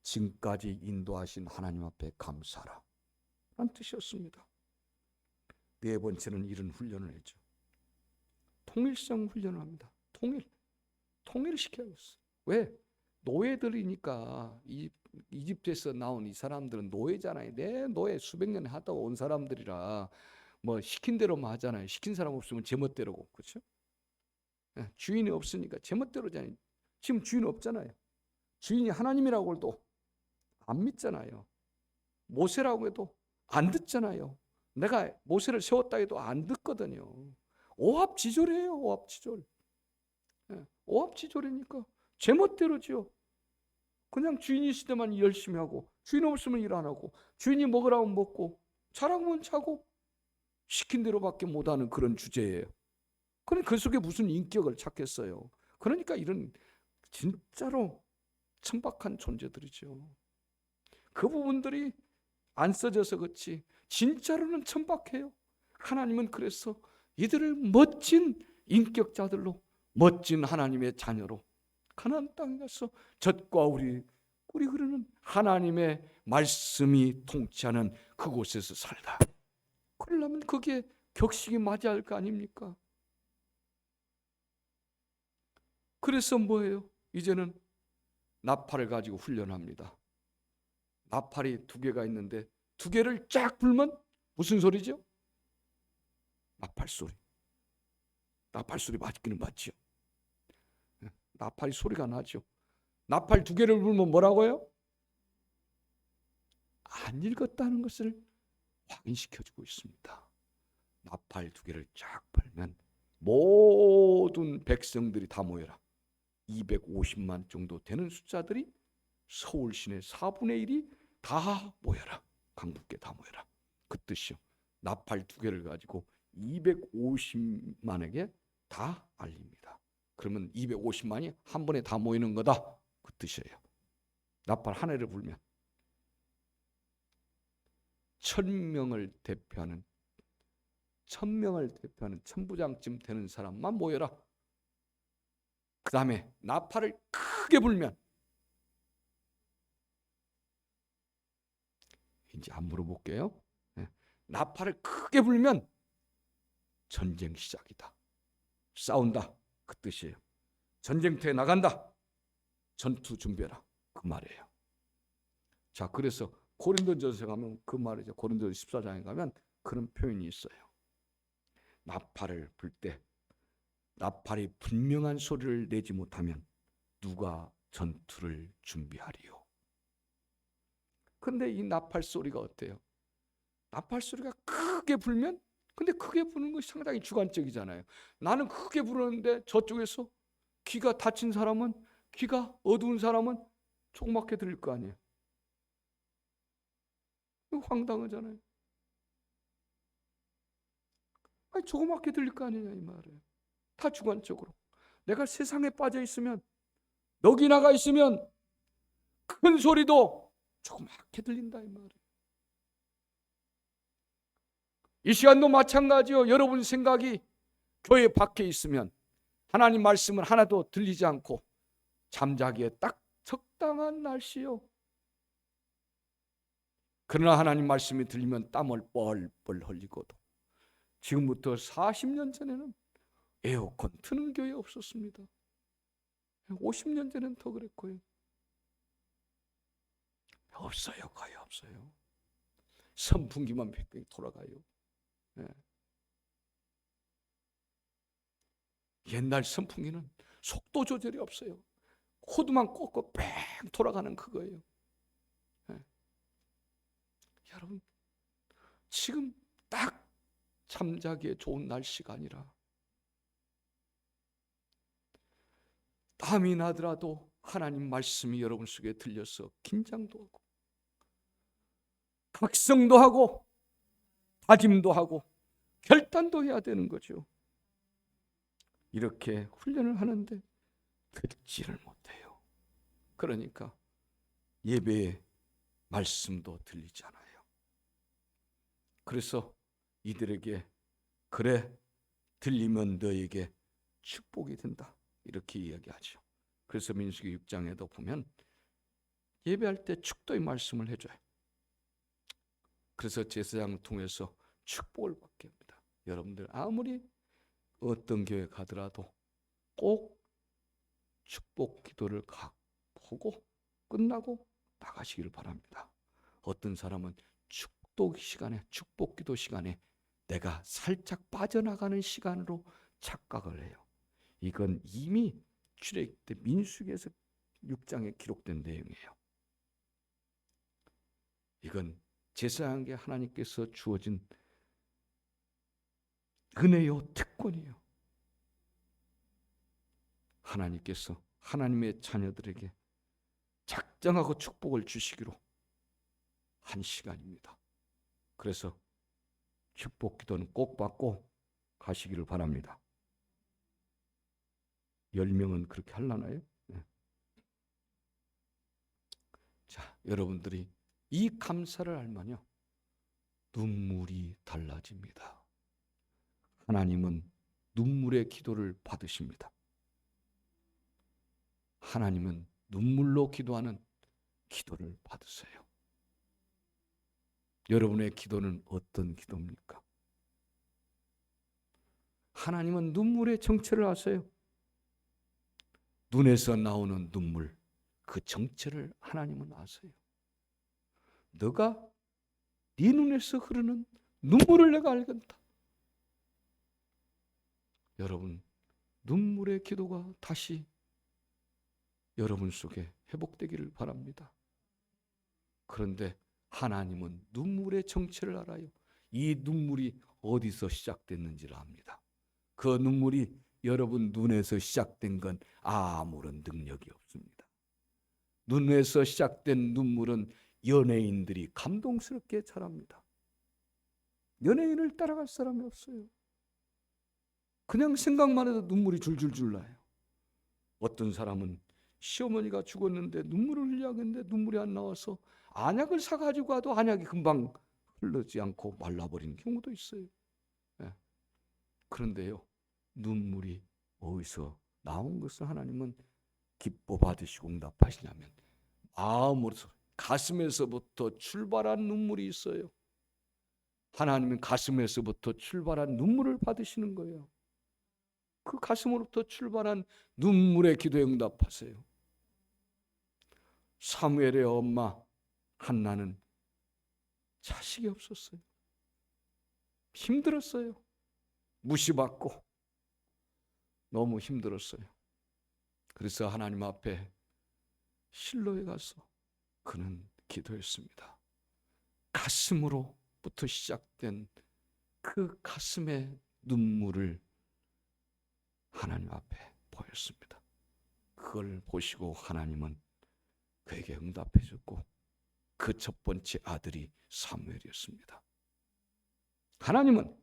지금까지 인도하신 하나님 앞에 감사하라. 라는 뜻이었습니다. 네 번째는 이런 훈련을 했죠. 통일성 훈련을 합니다. 통일시켜야겠어. 왜? 노예들이니까. 이집트에서 나온 이 사람들은 노예잖아요. 내 노예 수백 년 하다 온 사람들이라 뭐 시킨 대로만 하잖아요. 시킨 사람 없으면 제멋대로고, 그렇죠? 주인이 없으니까 제멋대로잖아요. 지금 주인 없잖아요. 주인이 하나님이라고 해도 안 믿잖아요. 모세라고 해도 안 듣잖아요. 내가 모세를 세웠다 해도 안 듣거든요. 오합지졸이에요. 오합지졸. 오합지졸이니까 제멋대로지요. 그냥 주인이 있을 때만 열심히 하고, 주인 없으면 일 안 하고, 주인이 먹으라고 먹고, 자라면 자고, 시킨 대로밖에 못하는 그런 주제예요. 그럼 그 속에 무슨 인격을 찾겠어요. 그러니까 이런 진짜로 천박한 존재들이죠. 그 부분들이 안 써져서 그렇지 진짜로는 천박해요. 하나님은 그래서 이들을 멋진 인격자들로, 멋진 하나님의 자녀로 가나안 땅에 가서 젖과 우리 흐르는 하나님의 말씀이 통치하는 그곳에서 살다. 그러려면 그게 격식이 맞아야 할 거 아닙니까? 그래서 뭐예요? 이제는 나팔을 가지고 훈련합니다. 나팔이 두 개가 있는데 두 개를 쫙 불면 무슨 소리죠? 나팔 소리. 나팔 소리 맞기는 맞죠. 나팔이 소리가 나죠. 나팔 두 개를 불면 뭐라고요? 안 읽었다는 것을 확인시켜주고 있습니다. 나팔 두 개를 쫙 불면 모든 백성들이 다 모여라. 250만 정도 되는 숫자들이 서울 시내 4분의 1이 다 모여라. 강북에 다 모여라. 그 뜻이요. 나팔 두 개를 가지고 250만에게 다 알립니다. 그러면 250만이 한 번에 다 모이는 거다. 그 뜻이에요. 나팔 한 해를 불면 1000명을 대표하는 1000부장쯤 되는 사람만 모여라. 그 다음에 나팔을 크게 불면, 이제 안 물어볼게요. 나팔을 크게 불면 전쟁 시작이다. 싸운다. 그 뜻이에요. 전쟁터에 나간다. 전투 준비해라. 그 말이에요. 자, 그래서 고린도전서에 가면 그 말이죠. 고린도서 14장에 가면 그런 표현이 있어요. 나팔을 불 때 나팔이 분명한 소리를 내지 못하면 누가 전투를 준비하리요. 근데 이 나팔 소리가 어때요? 나팔 소리가 크게 불면, 근데 크게 부는 것이 상당히 주관적이잖아요. 나는 크게 부르는데 저쪽에서 귀가 다친 사람은, 귀가 어두운 사람은 조그맣게 들릴 거 아니에요. 황당하잖아요. 아니, 조그맣게 들릴 거 아니냐 이 말이에요. 다 주관적으로. 내가 세상에 빠져 있으면, 여기 나가 있으면 큰 소리도 조그맣게 들린다 이 말이에요. 이 시간도 마찬가지요. 여러분 생각이 교회 밖에 있으면 하나님 말씀은 하나도 들리지 않고 잠자기에 딱 적당한 날씨요. 그러나 하나님 말씀이 들리면 땀을 뻘뻘 흘리고도, 지금부터 40년 전에는 에어컨 트는 교회 없었습니다. 50년 전에는 더 그랬고요. 없어요. 거의 없어요. 선풍기만 팽팽 돌아가요. 네. 옛날 선풍기는 속도 조절이 없어요. 코드만 꽂고 뺑 돌아가는 그거예요. 네. 여러분, 지금 딱 잠자기에 좋은 날씨가 아니라 땀이 나더라도 하나님 말씀이 여러분 속에 들려서 긴장도 하고 각성도 하고 다짐도 하고 결단도 해야 되는 거죠. 이렇게 훈련을 하는데 듣지를 못해요. 그러니까 예배의 말씀도 들리지 않아요. 그래서 이들에게 그래 들리면 너에게 축복이 된다 이렇게 이야기하죠. 그래서 민수기 6장에도 보면 예배할 때 축도의 말씀을 해줘요. 그래서 제사장을 통해서 축복을 받게 합니다. 여러분들 아무리 어떤 교회 가더라도 꼭 축복 기도를 보고 끝나고 나가시기를 바랍니다. 어떤 사람은 축복 기도 시간에 내가 살짝 빠져나가는 시간으로 착각을 해요. 이건 이미 출애굽 때 민수기에서 6장에 기록된 내용이에요. 이건 제사장에게 하나님께서 주어진 은혜요 특권이에요. 하나님께서 하나님의 자녀들에게 작정하고 축복을 주시기로 한 시간입니다. 그래서 축복 기도는 꼭 받고 가시기를 바랍니다. 10명은 그렇게 하려나요? 네. 자, 여러분들이 이 감사를 알면요, 눈물이 달라집니다. 하나님은 눈물의 기도를 받으십니다. 하나님은 눈물로 기도하는 기도를 받으세요. 여러분의 기도는 어떤 기도입니까? 하나님은 눈물의 정체를 아세요. 눈에서 나오는 눈물, 그 정체를 하나님은 아세요. 너가 네 눈에서 흐르는 눈물을 내가 알겠다. 여러분, 눈물의 기도가 다시 여러분 속에 회복되기를 바랍니다. 그런데 하나님은 눈물의 정체를 알아요. 이 눈물이 어디서 시작됐는지를 압니다. 그 눈물이 여러분 눈에서 시작된 건 아무런 능력이 없습니다. 눈에서 시작된 눈물은 연예인들이 감동스럽게 잘합니다. 연예인을 따라갈 사람이 없어요. 그냥 생각만 해도 눈물이 줄줄줄 나요. 어떤 사람은 시어머니가 죽었는데 눈물을 흘려야 하는데 눈물이 안 나와서 안약을 사가지고 와도 안약이 금방 흐르지 않고 말라버리는 경우도 있어요. 네. 그런데요, 눈물이 어디서 나온 것을 하나님은 기뻐 받으시고 응답하시냐면 마음으로서 가슴에서부터 출발한 눈물이 있어요. 하나님은 가슴에서부터 출발한 눈물을 받으시는 거예요. 그 가슴으로부터 출발한 눈물의 기도에 응답하세요. 사무엘의 엄마 한나는 자식이 없었어요. 힘들었어요. 무시받고 너무 힘들었어요. 그래서 하나님 앞에 실로에 가서 그는 기도했습니다. 가슴으로부터 시작된 그 가슴의 눈물을 하나님 앞에 보였습니다. 그걸 보시고 하나님은 그에게 응답해 줬고 그 첫 번째 아들이 사무엘이었습니다. 하나님은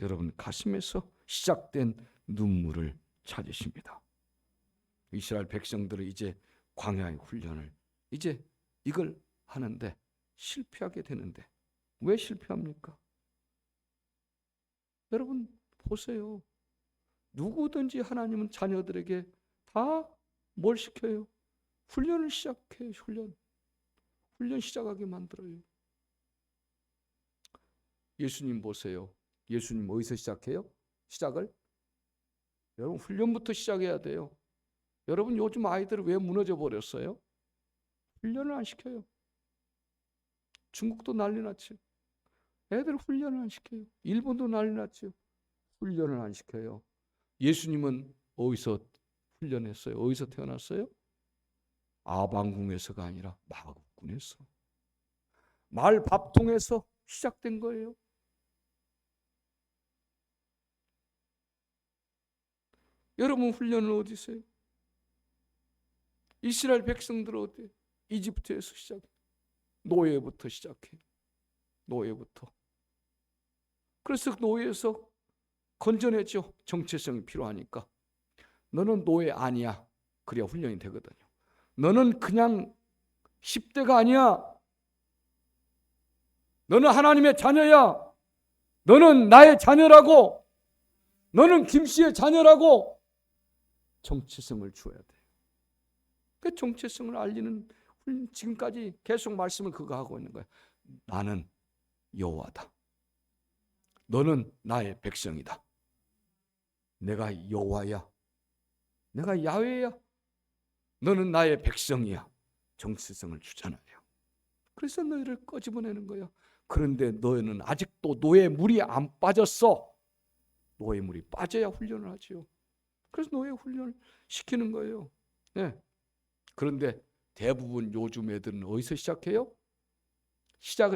여러분 가슴에서 시작된 눈물을 찾으십니다. 이스라엘 백성들은 이제 광야의 훈련을 이제 이걸 하는데 실패하게 되는데 왜 실패합니까? 여러분 보세요. 누구든지 하나님은 자녀들에게 다 뭘 시켜요? 훈련을 시작해요. 훈련 시작하게 만들어요. 예수님 보세요. 예수님 어디서 시작해요? 시작을? 여러분 훈련부터 시작해야 돼요. 여러분 요즘 아이들은 왜 무너져 버렸어요? 훈련을 안 시켜요. 중국도 난리 났죠. 애들 훈련을 안 시켜요. 일본도 난리 났죠. 훈련을 안 시켜요. 예수님은 어디서 훈련했어요? 어디서 태어났어요? 아방궁에서가 아니라 마국군에서. 말밥통에서 시작된 거예요. 여러분 훈련은 어디서 해요? 이스라엘 백성들 어디? 이집트에서 시작해. 노예부터 시작해. 노예부터. 그래서 노예에서 건져내죠. 정체성이 필요하니까. 너는 노예 아니야. 그래야 훈련이 되거든요. 너는 그냥 10대가 아니야. 너는 하나님의 자녀야. 너는 나의 자녀라고. 너는 김씨의 자녀라고. 정체성을 줘야 돼요. 그 정체성을 알리는 지금까지 계속 말씀을 그거 하고 있는 거예요. 나는 여호와다. 너는 나의 백성이다. 내가 여호와야. 내가 야훼야. 너는 나의 백성이야. 정체성을 주잖아요. 그래서 너희를 끄집어내는 거야. 그런데 너희는 아직도 노예 물이 안 빠졌어. 노예 물이 빠져야 훈련을 하지요. 그래서 노예 훈련을 시키는 거예요. 네. 그런데 대부분 요즘 애들은 어디서 시작해요?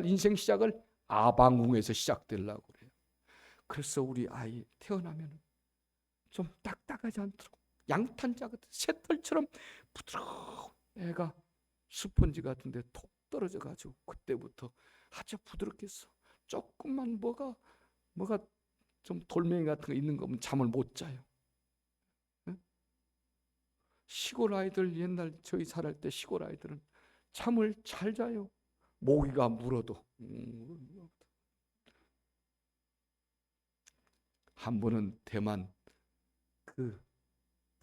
인생 시작을 아방궁에서 시작되려고 그래요. 그래서 우리 아이 태어나면 좀 딱딱하지 않도록 양탄자 같은 새털처럼 부드러운 애가 스펀지 같은데 톡 떨어져 가지고 그때부터 아주 부드럽겠어. 조금만 뭐가 좀 돌멩이 같은 거 있는 거면 잠을 못 자요. 응? 시골 아이들 옛날 저희 살할 때 시골 아이들은 잠을 잘 자요. 모기가 물어도. 한 번은 대만 그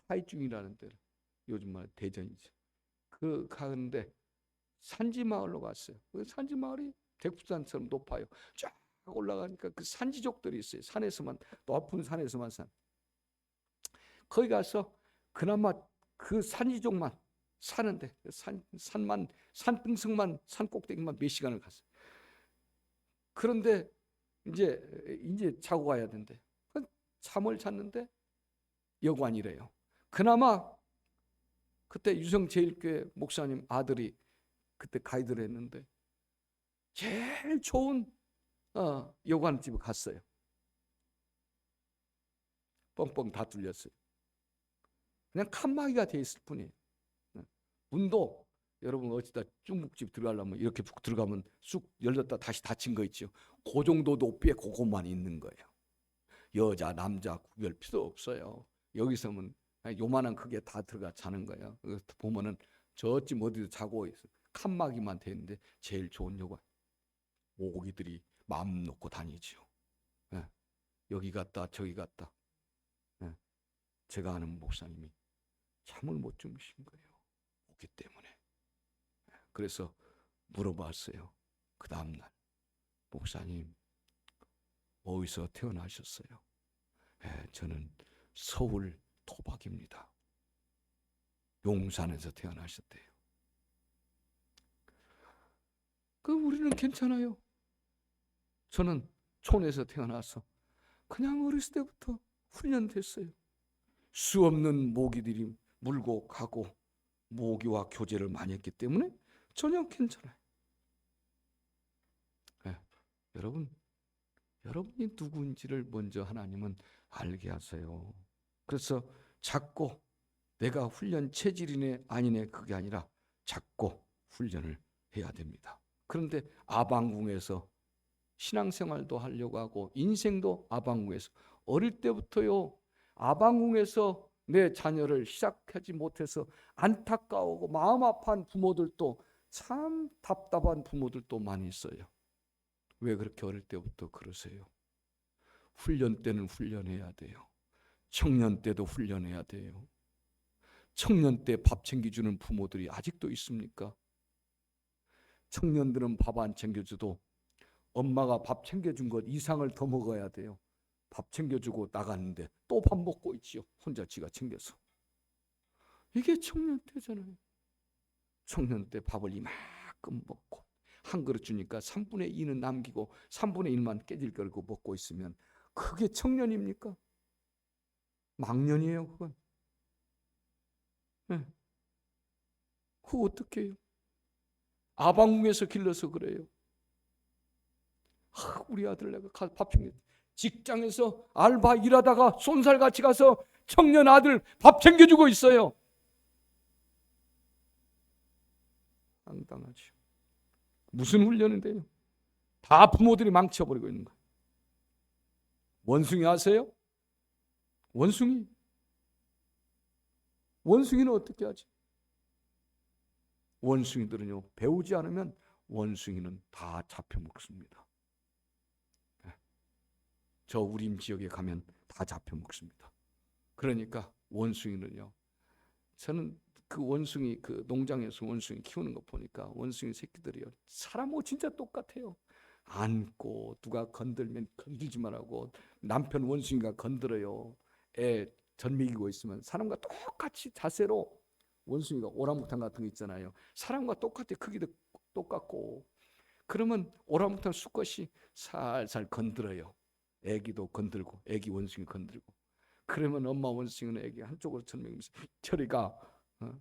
타이중이라는 데 요즘 말 대전이죠. 그 가는데 산지 마을로 갔어요. 그 산지 마을이 백두산처럼 높아요. 쫙 올라가니까 그 산지족들이 있어요. 산에서만 높은 산에서만 산. 거기 가서 그나마 그 산지족만 사는데 산등성만 산 꼭대기만 몇 시간을 갔어요. 그런데 이제 자고 가야 된대. 잠을 잤는데 여관이래요. 그나마 그때 유성제일교회 목사님 아들이 그때 가이드를 했는데 제일 좋은 여관집에 갔어요. 뻥뻥 다 뚫렸어요. 그냥 칸막이가 돼 있을 뿐이에요. 문도 여러분 어디다 중국집 들어가려면 이렇게 푹 들어가면 쑥 열렸다 다시 닫힌 거 있죠. 그 정도 높이에 그것만 있는 거예요. 여자 남자 구별 필요 없어요. 여기서는 요만한 크게 다 들어가 자는 거예요. 보면은 저쯤 어디서 자고 있어. 칸막이만 돼 있는데 제일 좋은 여관. 모기들이 마음 놓고 다니죠. 예. 여기 갔다 저기 갔다. 예. 제가 아는 목사님이 잠을 못 주무신 거예요. 모기 때문에. 그래서 물어봤어요. 그 다음날 목사님 어디서 태어나셨어요? 저는 서울 토박입니다. 용산에서 태어나셨대요. 우리는 괜찮아요. 저는 촌에서 태어나서 그냥 어렸을 때부터 훈련됐어요. 수 없는 모기들이 물고 가고 모기와 교제를 많이 했기 때문에 전혀 괜찮아요. 여러분이 누구인지를 먼저 하나님은 알게 하세요. 그래서 자꾸 내가 훈련 체질이네 아니네 그게 아니라 자꾸 훈련을 해야 됩니다. 그런데 아방궁에서 신앙생활도 하려고 하고 인생도 아방궁에서 어릴 때부터요 아방궁에서 내 자녀를 시작하지 못해서 안타까워하고 마음 아파한 부모들도 참 답답한 부모들도 많이 있어요. 왜 그렇게 어릴 때부터 그러세요? 훈련 때는 훈련해야 돼요. 청년 때도 훈련해야 돼요. 청년 때 밥 챙겨주는 부모들이 아직도 있습니까? 청년들은 밥 안 챙겨줘도 엄마가 밥 챙겨준 것 이상을 더 먹어야 돼요. 밥 챙겨주고 나갔는데 또 밥 먹고 있지요. 혼자 지가 챙겨서. 이게 청년 때잖아요. 청년 때 밥을 이만큼 먹고 한 그릇 주니까 3분의 2는 남기고 3분의 1만 깨질 걸고 먹고 있으면 그게 청년입니까? 망년이에요 그건. 네. 그거 어떻게 해요? 아방궁에서 길러서 그래요. 우리 아들 내가 밥 챙겨 직장에서 알바 일하다가 쏜살같이 가서 청년 아들 밥 챙겨주고 있어요. 황당하죠. 무슨 훈련인데요? 다 부모들이 망쳐버리고 있는 거예요. 원숭이 아세요? 원숭이는 어떻게 하지? 원숭이들은요 배우지 않으면 원숭이는 다 잡혀먹습니다. 저 우림 지역에 가면 다 잡혀먹습니다. 그러니까 원숭이는요 저는 그 원숭이 그 농장에서 원숭이 키우는 거 보니까 원숭이 새끼들이요 사람하고 진짜 똑같아요. 안고 누가 건들면 건들지 말라고. 남편 원숭이가 건드려요. 애 젖 먹이고 있으면 사람과 똑같이 자세로, 원숭이가 오랑우탄 같은 거 있잖아요. 사람과 똑같이 크기도 똑같고, 그러면 오랑우탄 수컷이 살살 건드려요. 애기도 건들고, 애기 원숭이 건들고. 그러면 엄마 원숭이는 애기 한쪽으로 젖 먹이면서 저리 가,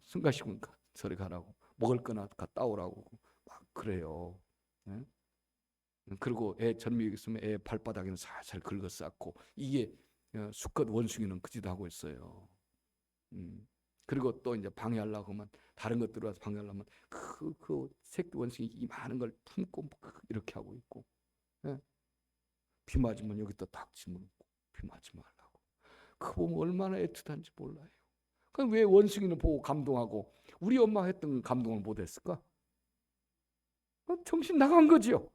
승가시군 저리 가라고, 먹을 거나 갖다 오라고 막 그래요. 예? 그리고 애 젖 먹이고 있으면 애 발바닥에는 살살 긁어 쌓고, 이게 수컷 원숭이는 그지도 하고 있어요. 그리고 또 이제 방해하려고 하면, 다른 것 들어와서 방해하려면 그 새끼 원숭이 이 많은 걸 품고 이렇게 하고 있고, 예? 비 맞으면 여기다 딱 집어넣고 비 맞지 말라고. 그거 보면 얼마나 애틋한지 몰라요. 그럼 왜 원숭이는 보고 감동하고 우리 엄마가 했던 감동을 못 했을까? 정신 나간 거지요.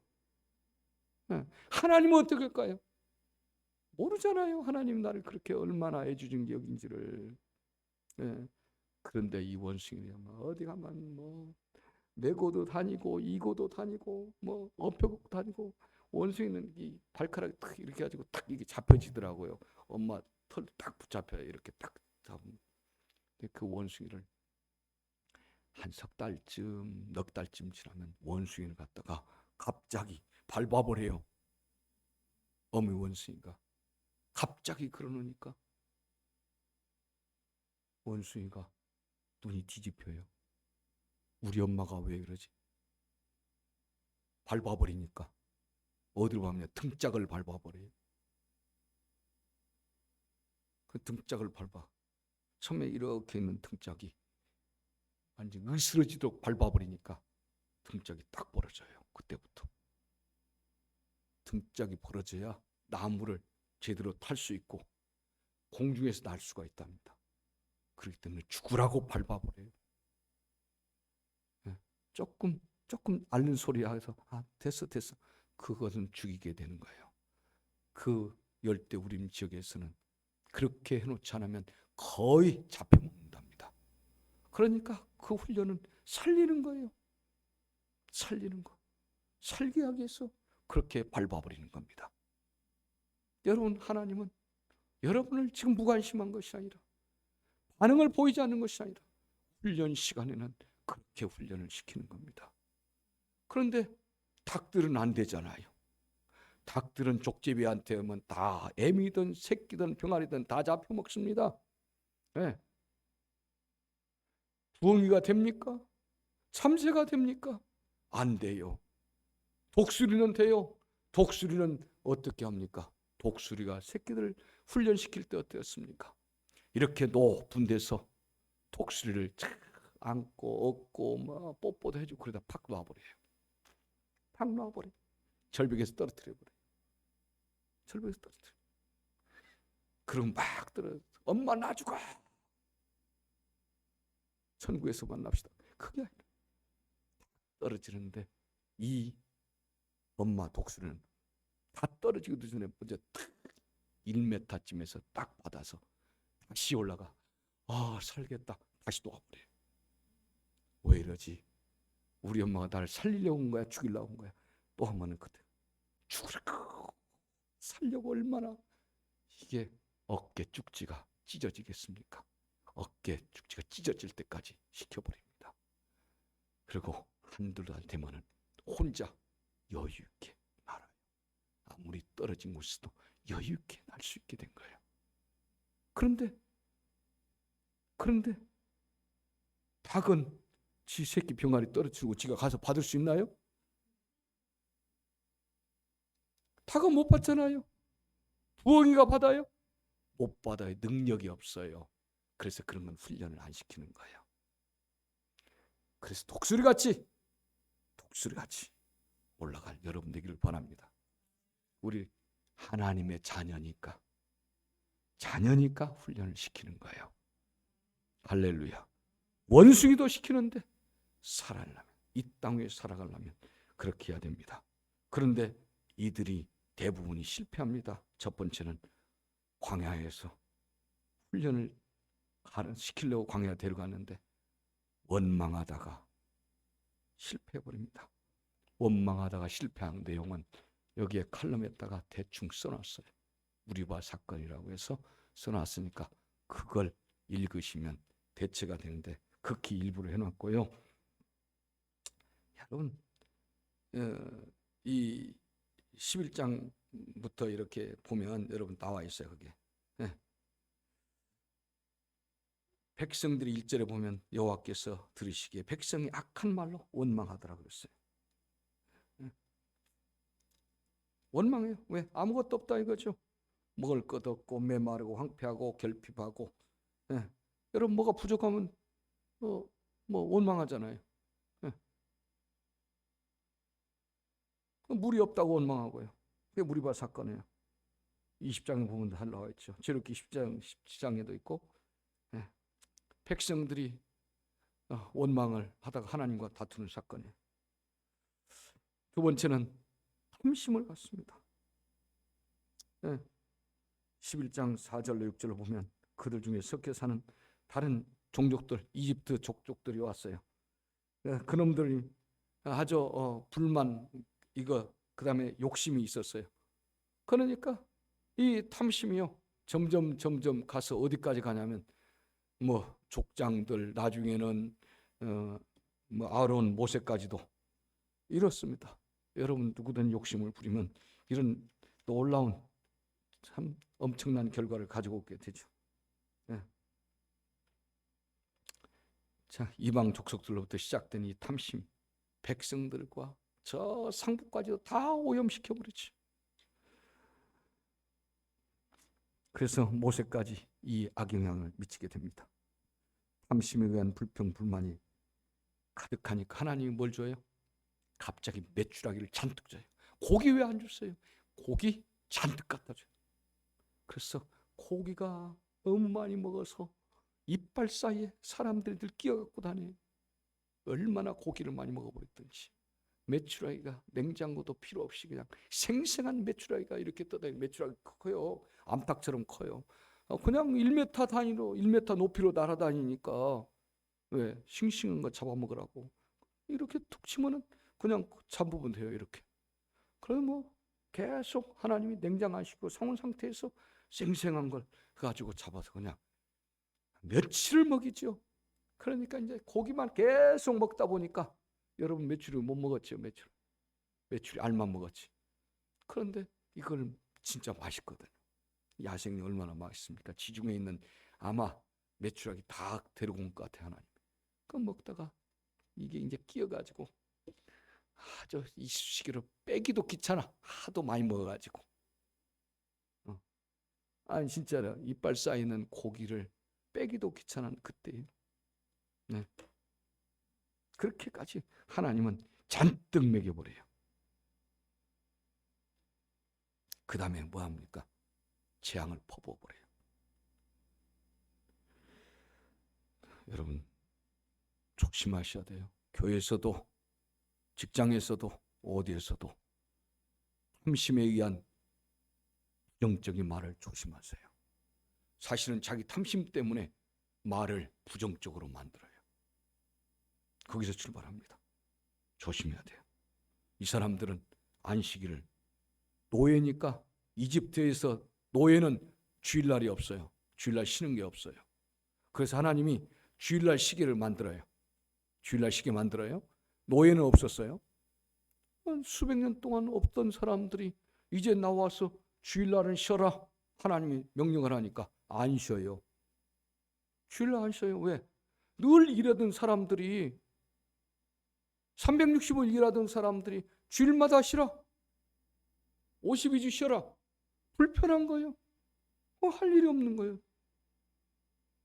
예. 하나님은 어떻게 할까요? 모르잖아요. 하나님 나를 그렇게 얼마나 애주중지 여긴지를. 예. 그런데 이 원숭이는 어디 가면 뭐 메고도 다니고 이고도 다니고 뭐 엎혀고 다니고, 원숭이는 이 발가락이 탁 이렇게 가지고 탁 이게 잡혀지더라고요. 엄마 털 딱 붙잡혀요. 이렇게 딱 잡으면. 그 원숭이를 한 석 달쯤, 넉 달쯤 지나면 원숭이를 갖다가 갑자기 밟아버려요. 어미 원숭이가 갑자기 그러니까 원숭이가 눈이 뒤집혀요. 우리 엄마가 왜 그러지? 밟아버리니까. 어디로 가면 등짝을 밟아버려요. 그 등짝을 밟아. 처음에 이렇게 있는 등짝이 완전 으스러지도록 밟아버리니까 등짝이 딱 벌어져요. 그때부터 등짝이 벌어져야 나무를 제대로 탈 수 있고 공중에서 날 수가 있답니다. 그렇기 때문에 죽으라고 밟아버려요. 조금 앓는 소리 해서 됐어 그것은 죽이게 되는 거예요. 그 열대 우림 지역에서는 그렇게 해놓지 않으면 거의 잡혀먹는답니다. 그러니까 그 훈련은 살리는 거예요. 살리는 거. 살게 하기 위해서 그렇게 밟아버리는 겁니다. 여러분, 하나님은 여러분을 지금 무관심한 것이 아니라, 반응을 보이지 않는 것이 아니라 훈련 시간에는 그렇게 훈련을 시키는 겁니다. 그런데 닭들은 안 되잖아요. 닭들은 족제비한테 오면 다 애미든 새끼든 병아리든 다 잡혀먹습니다. 네. 부엉이가 됩니까? 참새가 됩니까? 안 돼요. 독수리는 돼요. 독수리는 어떻게 합니까? 독수리가 새끼들을 훈련시킬 때 어땠습니까? 이렇게 높은 데서 독수리를 안고 업고 막 뽀뽀도 해주고 그러다 팍 놔버려요. 팍 놔버려요. 절벽에서 떨어뜨려버려요. 절벽에서 떨어뜨려. 그럼 막 떨어져. 엄마 나 죽어. 천국에서 만납시다. 그게 아니라 떨어지는데, 이 엄마 독수리는 다 떨어지기도 전에 먼저 1m쯤에서 딱 받아서 다시 올라가. 살겠다. 다시 또 와버려요. 왜 이러지? 우리 엄마가 나를 살리려고 온 거야? 죽이려고 온 거야? 또 한 번은 그때 죽으라고 살려고 얼마나. 이게 어깨 쭉지가 찢어지겠습니까? 어깨 쭉지가 찢어질 때까지 시켜버립니다. 그리고 한두 달 되면은 혼자 여유 있게 날아요. 아무리 떨어진 곳에서도 여유 있게 날 수 있게 된 거예요. 그런데 닭은 지 새끼 병아리 떨어뜨리고 지가 가서 받을 수 있나요? 닭은 못 받잖아요. 부엉이가 받아요? 못 받아요. 능력이 없어요. 그래서 그런 건 훈련을 안 시키는 거예요. 그래서 독수리같이 올라갈 여러분 되기를 바랍니다. 우리 하나님의 자녀니까 훈련을 시키는 거예요. 할렐루야. 원숭이도 시키는데 살아가려면, 이 땅 위에 살아가려면 그렇게 해야 됩니다. 그런데 이들이 대부분이 실패합니다. 첫 번째는 광야에서 훈련을 시키려고 광야 데려갔는데 원망하다가 실패해버립니다. 원망하다가 실패한 내용은 여기에 칼럼에다가 대충 써놨어요. 무리바 사건이라고 해서 써놨으니까 그걸 읽으시면 대체가 되는데 극히 일부러 해놨고요. 여러분, 이 11장부터 이렇게 보면 여러분 나와 있어요. 그게 백성들이 1절에 보면 여호와께서 들으시기에 백성이 악한 말로 원망하더라 그랬어요. 원망해요. 왜? 아무것도 없다 이거죠. 먹을 것 없고 메마르고 황폐하고 결핍하고. 여러분 뭐가 부족하면 뭐 원망하잖아요. 물이 없다고 원망하고요. 그게 무리바 사건이에요. 20장에 보면 다 나와 있죠. 제르기 17장에도 있고. 백성들이 원망을 하다가 하나님과 다투는 사건이에요. 두 번째는 탐심을 갖습니다. 11장 4절로 6절로 보면 그들 중에 섞여 사는 다른 종족들, 이집트 족족들이 왔어요. 그놈들이 아주 불만, 이거 그다음에 욕심이 있었어요. 그러니까 이 탐심이요 점점 가서 어디까지 가냐면 뭐 족장들, 나중에는 뭐 아론, 모세까지도 이렇습니다. 여러분 누구든 욕심을 부리면 이런 놀라운 참 엄청난 결과를 가지고 오게 되죠. 자, 이방 족속들로부터 시작된 이 탐심, 백성들과 저 상부까지도 다 오염시켜 버리죠. 그래서 모세까지 이 악영향을 미치게 됩니다. 탐심에 의한 불평, 불만이 가득하니까 하나님이 뭘 줘요? 갑자기 메추라기를 잔뜩 줘요. 고기 왜 안 줬어요? 고기 잔뜩 갖다 줘요. 그래서 고기가 너무 많이 먹어서 이빨 사이에 사람들이 끼어갖고 다녀요. 얼마나 고기를 많이 먹어버렸던지. 메추라기가 냉장고도 필요 없이 그냥 생생한 메추라기가 이렇게 떠다니는, 메추라기 커요. 암탉처럼 커요. 그냥 1m 단위로 1m 높이로 날아다니니까 왜 싱싱한 거 잡아먹으라고 이렇게 툭 치면은 그냥 잡으면 돼요. 이렇게. 그럼 뭐 계속 하나님이 냉장하시고 상온 상태에서 생생한 걸 가지고 잡아서 그냥 며칠을 먹이죠. 그러니까 이제 고기만 계속 먹다 보니까 여러분 메추리 못 먹었죠. 메추리 알만 먹었지. 그런데 이걸 진짜 맛있거든요. 야생이 얼마나 맛있습니까? 지중해 있는 아마 메추라기 다 데리고 온 것 같아 하나님. 그거 먹다가 이게 이제 끼어가지고 아주 이쑤시개로 빼기도 귀찮아. 하도 많이 먹어가지고. 아니 진짜로 이빨 쌓이는 고기를 빼기도 귀찮은 그때예요. 네. 그렇게까지 하나님은 잔뜩 먹여버려요. 그 다음에 뭐합니까? 재앙을 퍼부어버려요. 여러분 조심하셔야 돼요. 교회에서도 직장에서도 어디에서도 탐심에 의한 부정적인 말을 조심하세요. 사실은 자기 탐심 때문에 말을 부정적으로 만들어요. 거기서 출발합니다. 조심해야 돼요. 이 사람들은 안식일을, 노예니까 이집트에서 노예는 주일날이 없어요. 주일날 쉬는 게 없어요. 그래서 하나님이 주일날 시계를 만들어요. 주일날 시계 만들어요. 노예는 없었어요. 수백 년 동안 없던 사람들이 이제 나와서 주일날은 쉬어라 하나님이 명령을 하니까 안 쉬어요. 주일날 안 쉬어요. 왜? 늘 일하던 사람들이, 365일 일하던 사람들이 주일마다 쉬라, 52주 쉬어라. 불편한 거예요. 할 일이 없는 거예요.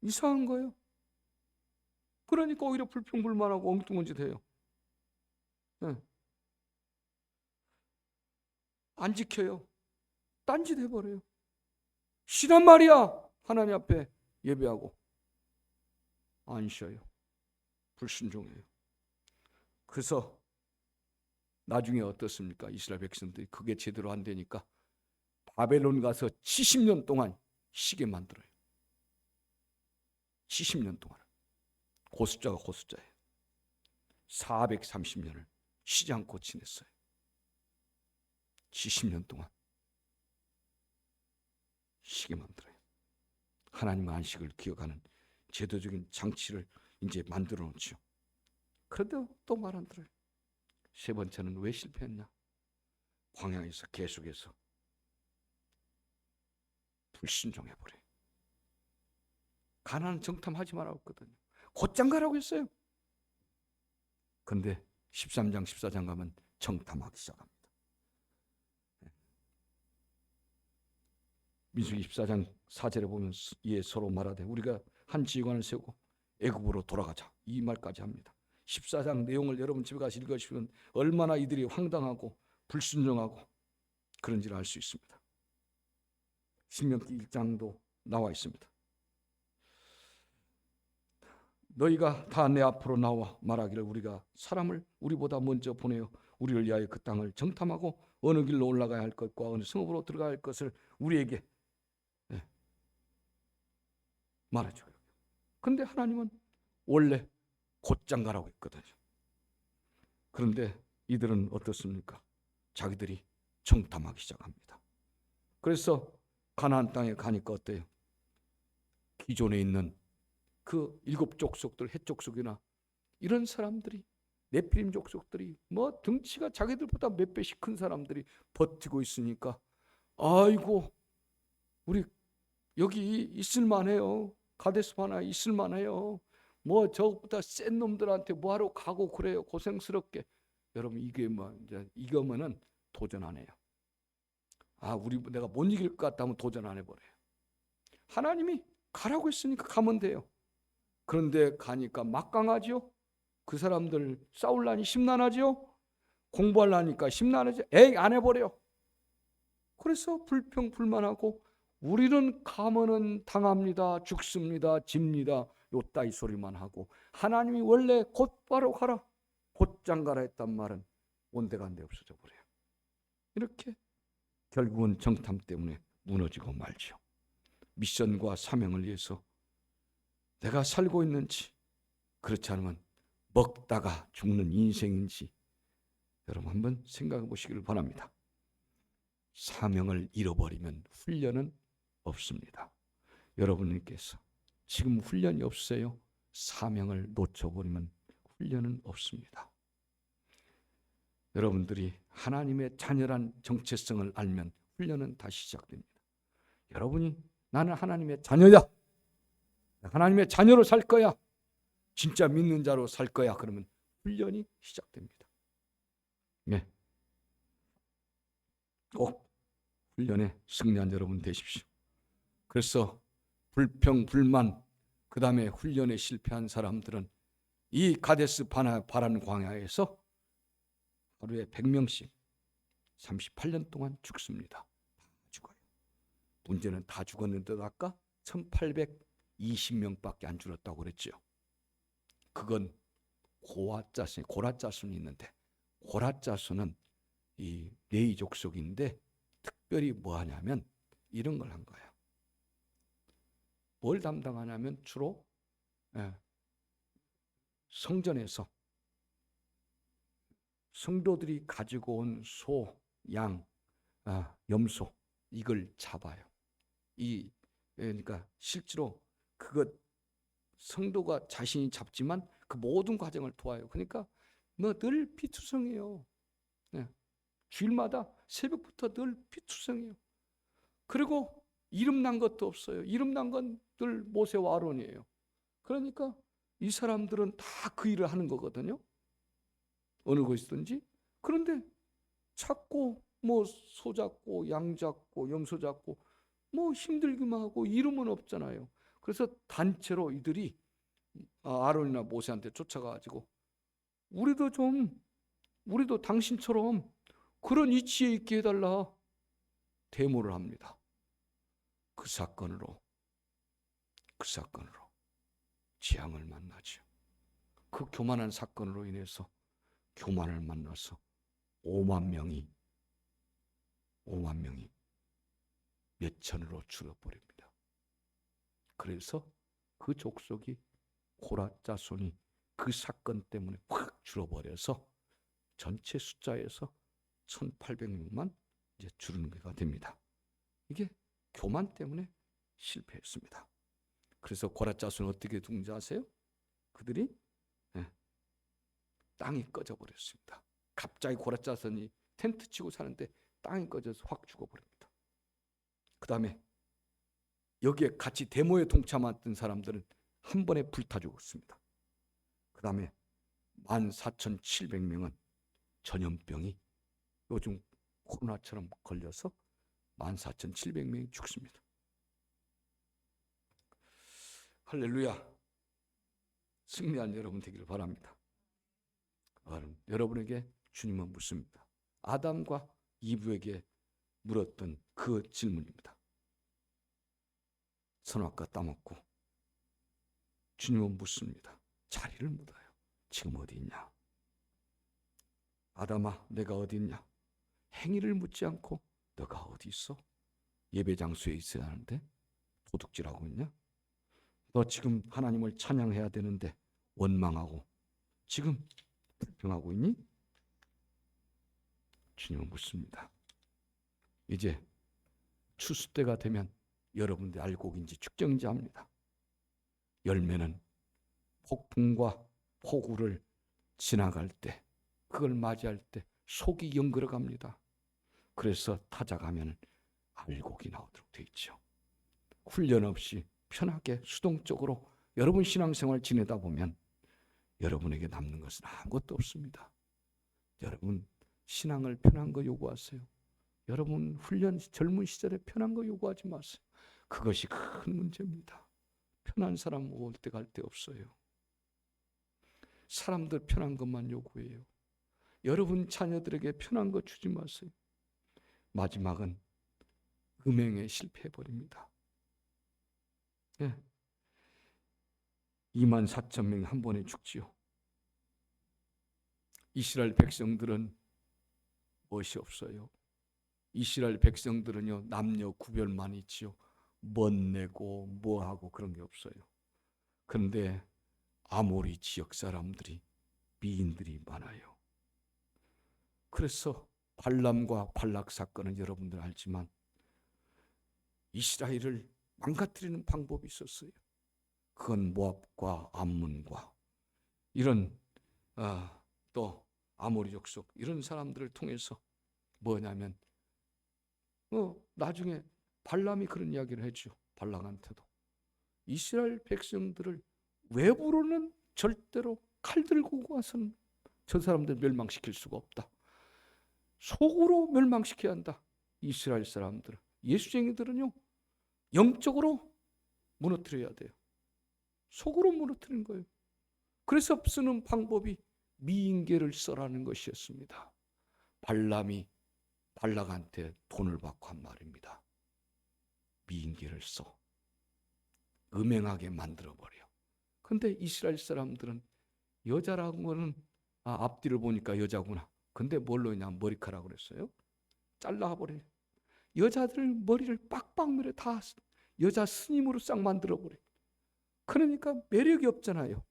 이상한 거예요. 그러니까 오히려 불평불만하고 엉뚱한 짓 해요. 네. 안 지켜요. 딴짓 해버려요. 쉬란 말이야. 하나님 앞에 예배하고 안 쉬어요. 불순종해요. 그래서 나중에 어떻습니까? 이스라엘 백성들이 그게 제대로 안 되니까 바벨론 가서 70년 동안 시계 만들어요. 70년 동안. 고숫자가 고숫자예요. 430년을 쉬지 않고 지냈어요. 70년 동안 쉬게 만들어요. 하나님의 안식을 기억하는 제도적인 장치를 이제 만들어 놓죠. 그런데 또 말 안 들어요. 세 번째는 왜 실패했냐? 광야에서 계속해서 불순종해버려요. 가나안 정탐하지 말라고 했거든요. 곧장 가라고 했어요. 근데 13장 14장 가면 정탐하기 시작합니다. 민수기 14장 4절에 보면 이에 서로 말하되 우리가 한 지휘관을 세우고 애굽으로 돌아가자, 이 말까지 합니다. 14장 내용을 여러분 집에 가서 읽으시면 얼마나 이들이 황당하고 불순종하고 그런지를 알 수 있습니다. 신명기 1장도 나와 있습니다. 너희가 다 내 앞으로 나와 말하기를 우리가 사람을 우리보다 먼저 보내어 우리를 위하여 그 땅을 정탐하고 어느 길로 올라가야 할 것과 어느 성읍으로 들어가야 할 것을 우리에게 말해줘요. 그런데 하나님은 원래 곧장 가라고 했거든요. 그런데 이들은 어떻습니까? 자기들이 정탐하기 시작합니다. 그래서 가나안 땅에 가니까 어때요? 기존에 있는 그 7 족속들, 헷 족속이나 이런 사람들이, 네피림 족속들이 뭐 등치가 자기들보다 몇 배씩 큰 사람들이 버티고 있으니까 아이고 우리 여기 있을만해요. 가데스 바네아 있을만해요. 뭐 저것보다 센 놈들한테 뭐하러 가고 그래요. 고생스럽게. 여러분 이게 뭐 이제 이거면은 도전 안 해요. 우리 내가 못 이길 것 같다면 도전 안 해버려요. 하나님이 가라고 했으니까 가면 돼요. 그런데 가니까 막강하죠. 그 사람들 싸울라니 심란하죠. 공부하려니까 심란하죠. 안 해버려. 그래서 불평불만하고 우리는 가면은 당합니다, 죽습니다, 집니다, 요따위 소리만 하고 하나님이 원래 곧바로 가라, 곧장 가라 했단 말은 온데간데 없어져 버려요. 이렇게 결국은 정탐 때문에 무너지고 말죠. 미션과 사명을 위해서 내가 살고 있는지, 그렇지 않으면 먹다가 죽는 인생인지 여러분 한번 생각해 보시기를 바랍니다. 사명을 잃어버리면 훈련은 없습니다. 여러분께서 지금 훈련이 없어요. 사명을 놓쳐버리면 훈련은 없습니다. 여러분들이 하나님의 자녀란 정체성을 알면 훈련은 다시 시작됩니다. 여러분이 나는 하나님의 자녀야, 하나님의 자녀로 살 거야, 진짜 믿는 자로 살 거야, 그러면 훈련이 시작됩니다. 네. 꼭 훈련에 승리한 여러분 되십시오. 그래서 불평, 불만, 그 다음에 훈련에 실패한 사람들은 이 가데스 바란 광야에서 하루에 100명씩 38년 동안 죽습니다. 다 죽어요. 문제는 다 죽었는데도 아까 1820명밖에 안 줄었다고 그랬죠. 그건 고라자손이 있는데, 고라자손은 이 레위 족속인데 특별히 뭐 하냐면 이런 걸 한 거예요. 뭘 담당하냐면 주로 성전에서 성도들이 가지고 온 소, 양, 염소 이걸 잡아요. 그러니까 실제로 그것 성도가 자신이 잡지만 그 모든 과정을 도와요. 그러니까 뭐 늘 피투성이에요. 주일마다 새벽부터 늘 피투성이에요. 그리고 이름 난 것도 없어요. 이름 난 건 늘 모세와 아론이에요. 그러니까 이 사람들은 다 그 일을 하는 거거든요. 어느 곳이든지. 그런데 찾고 뭐 소 잡고 양 잡고 염소 잡고 뭐 힘들기만 하고 이름은 없잖아요. 그래서 단체로 이들이 아론이나 모세한테 쫓아가가지고 우리도 당신처럼 그런 이치에 있게 해달라 데모를 합니다. 그 사건으로 재앙을 만나죠. 그 교만한 사건으로 인해서 교만을 만나서 5만 명이 몇천으로 줄어버립니다. 그래서 그 족속이 고라 자손이 그 사건 때문에 확 줄어버려서 전체 숫자에서 1800명만 이제 줄이는 게가 됩니다. 이게 교만 때문에 실패했습니다. 그래서 고라짜수는 어떻게 죽는지 아세요? 그들이 땅이 꺼져 버렸습니다. 갑자기 고라짜선이 텐트 치고 사는데 땅이 꺼져서 확 죽어버립니다. 그 다음에 여기에 같이 데모에 동참했던 사람들은 한 번에 불타 죽었습니다. 그 다음에 14,700명은 전염병이 요즘 코로나처럼 걸려서 14,700명이 죽습니다. 할렐루야. 승리한 여러분 되기를 바랍니다. 여러분에게 주님은 묻습니다. 아담과 이브에게 물었던 그 질문입니다. 선악과 따먹고 주님은 묻습니다. 자리를 묻어요. 지금 어디 있냐? 아담아, 내가 어디 있냐? 행위를 묻지 않고 너가 어디 있어? 예배 장소에 있어야 하는데 도둑질하고 있냐? 너 지금 하나님을 찬양해야 되는데 원망하고 지금 불평하고 있니? 주님은 묻습니다. 이제 추수 때가 되면 여러분들이 알곡인지 축정인지 압니다. 열매는 폭풍과 폭우를 지나갈 때, 그걸 맞이할 때 속이 연그러 갑니다. 그래서 타작하면 알곡이 나오도록 돼 있죠. 훈련 없이 편하게 수동적으로 여러분 신앙생활 지내다 보면 여러분에게 남는 것은 아무것도 없습니다. 여러분 신앙을 편한 거 요구하세요. 여러분 훈련 젊은 시절에 편한 거 요구하지 마세요. 그것이 큰 문제입니다. 편한 사람 올 때 갈 때 없어요. 사람들 편한 것만 요구해요. 여러분 자녀들에게 편한 거 주지 마세요. 마지막은 음행에 실패해버립니다. 24,000명이 한 번에 죽지요. 이스라엘 백성들은 멋이 없어요. 이스라엘 백성들은요, 남녀 구별만 있지요. 멋내고 뭐하고 그런 게 없어요. 그런데 아모리 지역 사람들이, 미인들이 많아요. 그래서 발람과 발락 사건은 여러분들 알지만 이스라엘을 망가뜨리는 방법이 있었어요. 그건 모압과 암몬과 이런 또 아모리 족속 이런 사람들을 통해서 뭐냐면 나중에 발람이 그런 이야기를 했죠. 발락한테도 이스라엘 백성들을 외부로는 절대로 칼 들고 와서는 저 사람들 멸망시킬 수가 없다. 속으로 멸망시켜야 한다. 이스라엘 사람들, 예수쟁이들은요 영적으로 무너뜨려야 돼요. 속으로 무너뜨리는 거예요. 그래서 쓰는 방법이 미인계를 써라는 것이었습니다. 발람이 발락한테 돈을 받고 한 말입니다. 미인계를 써. 음행하게 만들어버려. 근데 이스라엘 사람들은 여자라는 거는 앞뒤를 보니까 여자구나. 근데 뭘로 했냐? 머리카락으로 했어요. 잘라버려요. 여자들 머리를 빡빡 밀어 다 여자 스님으로 싹 만들어버려요. 그러니까 매력이 없잖아요.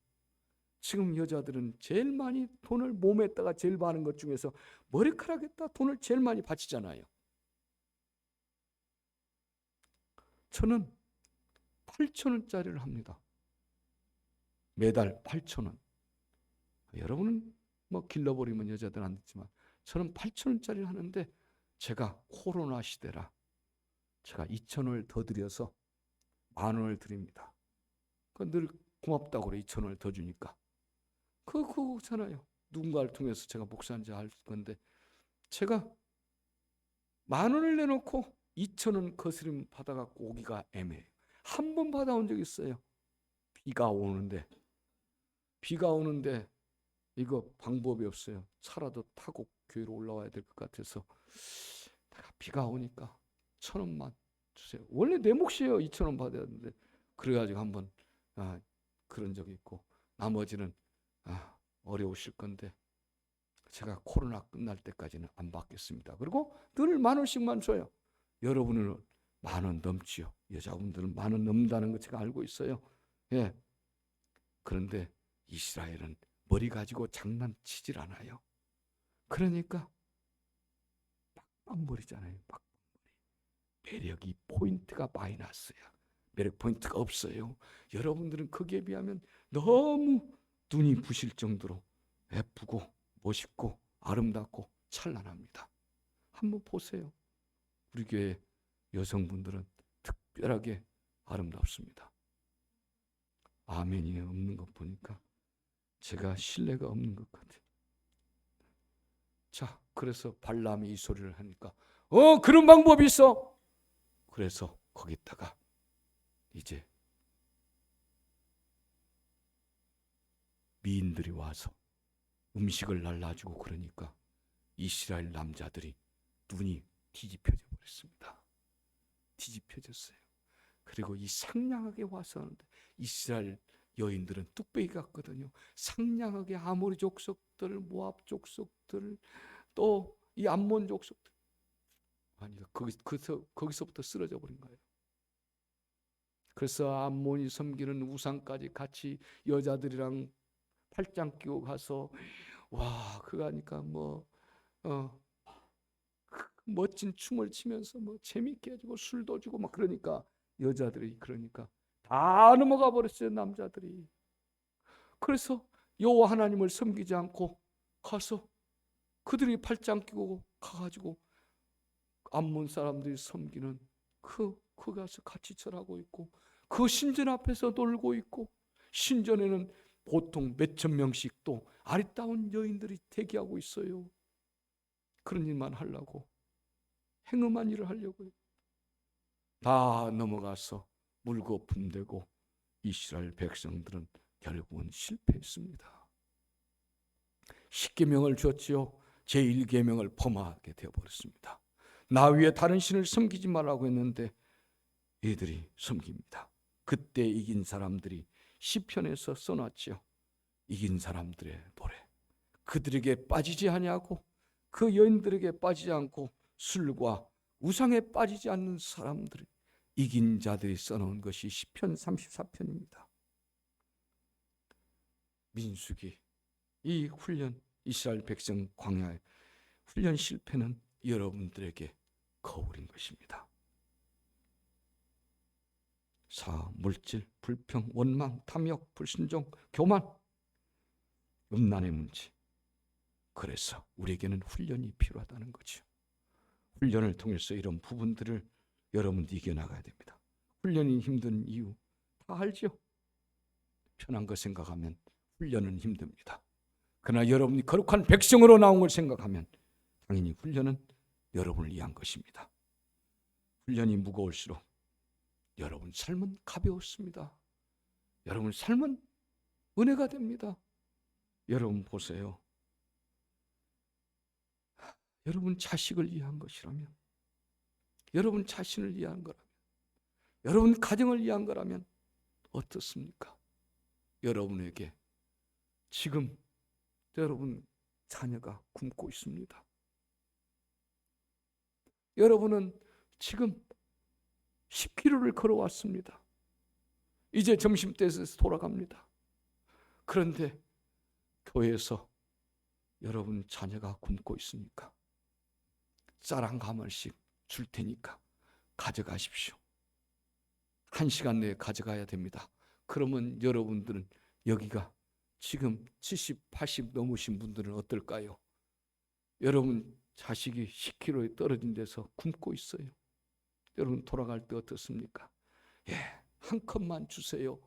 지금 여자들은 제일 많이 돈을 몸에다가 제일 많은 것 중에서 머리카락에다 돈을 제일 많이 바치잖아요. 저는 8,000원짜리를 합니다. 매달 8,000원. 여러분은 뭐 길러버리면 여자들은 안 듣지만 저는 8,000원짜리를 하는데 제가 코로나 시대라 제가 2,000원을 더 드려서 10,000원을 드립니다. 늘 고맙다고 그래. 2,000원을 더 주니까. 그거잖아요. 누군가를 통해서 제가 목사인지 알 건데 제가 10,000원을 내놓고 2,000원 거스름 받아갖고 오기가 애매해요. 한 번 받아온 적 있어요. 비가 오는데 이거 방법이 없어요. 차라도 타고 교회로 올라와야 될 것 같아서 비가 오니까 1,000원만 주세요. 원래 내 몫이에요. 2,000원 받아야 되는데 그래가지고 한번 그런 적이 있고 나머지는 어려우실 건데 제가 코로나 끝날 때까지는 안 받겠습니다. 그리고 늘 10,000원씩만 줘요. 여러분은 10,000원 넘지요. 여자분들은 10,000원 넘는다는 거 제가 알고 있어요. 예. 그런데 이스라엘은 머리 가지고 장난치질 않아요. 그러니까 빡빡머리잖아요. 빡빡머리. 매력이 포인트가 마이너스야. 매력 포인트가 없어요. 여러분들은 거기에 비하면 너무 눈이 부실 정도로 예쁘고 멋있고 아름답고 찬란합니다. 한번 보세요. 우리 교회 여성분들은 특별하게 아름답습니다. 아멘이 없는 것 보니까 제가 신뢰가 없는 것 같아요. 자, 그래서 발람이 이 소리를 하니까 그런 방법이 있어. 그래서 거기다가 이제 미인들이 와서 음식을 날라주고 그러니까 이스라엘 남자들이 눈이 뒤집혀져 버렸습니다. 뒤집혀졌어요. 그리고 이 상냥하게 와서 하는데 이스라엘 여인들은 뚝배기 같거든요. 상냥하게 아모리 족속들, 모압 족속들, 또 이 암몬 족속들, 아니 거기서부터 쓰러져 버린 거예요. 그래서 암몬이 섬기는 우상까지 같이 여자들이랑 팔짱 끼고 가서 와 그거 하니까 멋진 춤을 치면서 재밌게 해주고 술도 주고 막 그러니까 여자들이 그러니까 다 넘어가 버렸어요. 남자들이. 그래서 여호와 하나님을 섬기지 않고 가서 그들이 팔짱 끼고 가가지고 암몬 사람들이 섬기는 그 가서 같이 절하고 있고 그 신전 앞에서 놀고 있고 신전에는 보통 몇천 명씩 또 아리따운 여인들이 대기하고 있어요. 그런 일만 하려고 행음한 일을 하려고요. 다 넘어가서 물고 품되고 이스라엘 백성들은 결국은 실패했습니다. 10계명을 줬지요. 제1계명을 범하게 되어버렸습니다. 나 위에 다른 신을 섬기지 말라고 했는데 얘들이 섬깁니다. 그때 이긴 사람들이 시편에서 써놨지요. 이긴 사람들의 노래. 그들에게 빠지지 아니하고 그 여인들에게 빠지지 않고 술과 우상에 빠지지 않는 사람들을 이긴 자들이 써놓은 것이 시편 34편입니다. 민수기 이 훈련 이스라엘 백성 광야의 훈련 실패는 여러분들에게 거울인 것입니다. 물질, 불평, 원망, 탐욕, 불순종, 교만, 음란의 문제. 그래서 우리에게는 훈련이 필요하다는 거죠. 훈련을 통해서 이런 부분들을 여러분도 이겨나가야 됩니다. 훈련이 힘든 이유 다 알죠? 편한 거 생각하면 훈련은 힘듭니다. 그러나 여러분이 거룩한 백성으로 나온 걸 생각하면 당연히 훈련은 여러분을 위한 것입니다. 훈련이 무거울수록 여러분 삶은 가벼웠습니다. 여러분 삶은 은혜가 됩니다. 여러분 보세요. 여러분 자식을 위한 것이라면, 여러분 자신을 위한 거라면, 여러분 가정을 위한 거라면 어떻습니까? 여러분에게 지금 여러분 자녀가 굶고 있습니다. 여러분은 지금 10km를 걸어왔습니다. 이제 점심때에서 돌아갑니다. 그런데 교회에서 여러분 자녀가 굶고 있으니까 쌀 한 가마씩 줄 테니까 가져가십시오. 1시간 내에 가져가야 됩니다. 그러면 여러분들은 여기가 지금 70, 80 넘으신 분들은 어떨까요? 여러분 자식이 10km에 떨어진 데서 굶고 있어요. 여러분 돌아갈 때 어떻습니까? 한 컵만 주세요.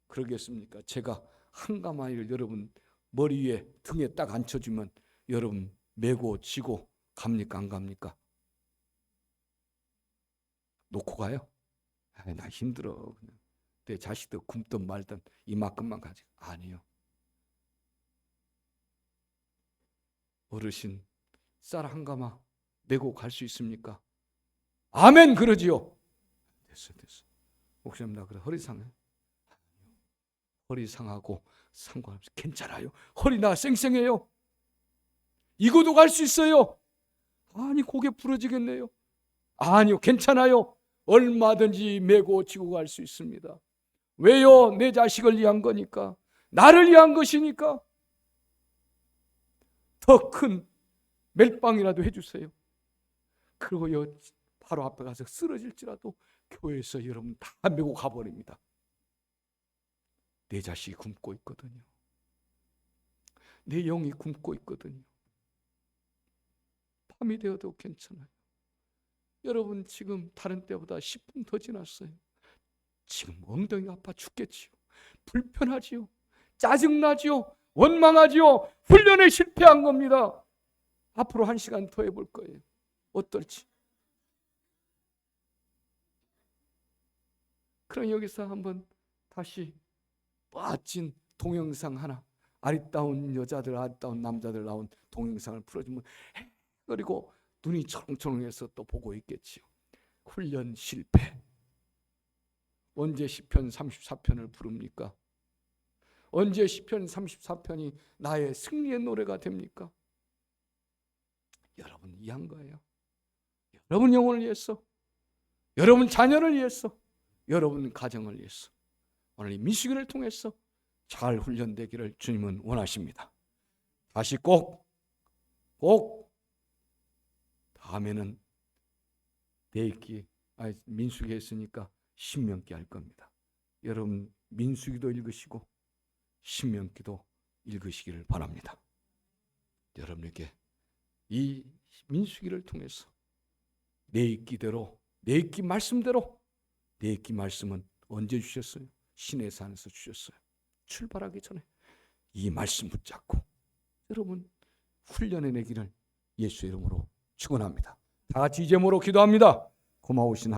그러겠습니까? 제가 한 가마를 여러분 머리 위에 등에 딱 앉혀주면 여러분 메고 지고 갑니까? 안 갑니까? 놓고 가요? 나 힘들어. 그냥. 내 자식도 굶든 말든 이만큼만 가지고. 아니요. 어르신 쌀 한 가마 메고 갈 수 있습니까? 아멘 그러지요. 됐어. 목사님 나 그래 허리 상해. 허리 상하고 상관없이 괜찮아요. 허리 나 쌩쌩해요. 이거도 갈 수 있어요. 아니 고개 부러지겠네요. 아니요 괜찮아요. 얼마든지 메고 지고 갈 수 있습니다. 왜요? 내 자식을 위한 거니까. 나를 위한 것이니까. 더 큰 멜빵이라도 해주세요. 그리고 바로 앞에 가서 쓰러질지라도 교회에서 여러분 다 메고 가버립니다. 내 자식이 굶고 있거든요. 내 영이 굶고 있거든요. 밤이 되어도 괜찮아요. 여러분 지금 다른 때보다 10분 더 지났어요. 지금 엉덩이가 아파 죽겠지요. 불편하지요. 짜증나지요. 원망하지요. 훈련에 실패한 겁니다. 앞으로 1시간 더 해볼 거예요. 어떨지. 그럼 여기서 한번 다시 멋진 동영상 하나, 아리따운 여자들, 아리따운 남자들 나온 동영상을 풀어주면 그리고 눈이 초롱초롱해서 또 보고 있겠지요. 훈련 실패. 언제 시편 34편을 부릅니까? 언제 시편 34편이 나의 승리의 노래가 됩니까? 여러분 이해한 거예요. 여러분 영혼을 위해서, 여러분 자녀를 위해서, 여러분 가정을 위해서 오늘 이 민수기를 통해서 잘 훈련되기를 주님은 원하십니다. 다시 꼭 다음에는 민수기 했으니까 신명기 할 겁니다. 여러분 민수기도 읽으시고 신명기도 읽으시기를 바랍니다. 여러분에게 이 민수기를 통해서 내 읽기대로, 내 읽기 말씀대로, 내 읽기 말씀은 언제 주셨어요? 신의 산에서 주셨어요. 출발하기 전에 이 말씀 붙잡고 여러분 훈련해내기를 예수의 이름으로 축원합니다. 다 같이 이 제목으로 기도합니다. 고마우신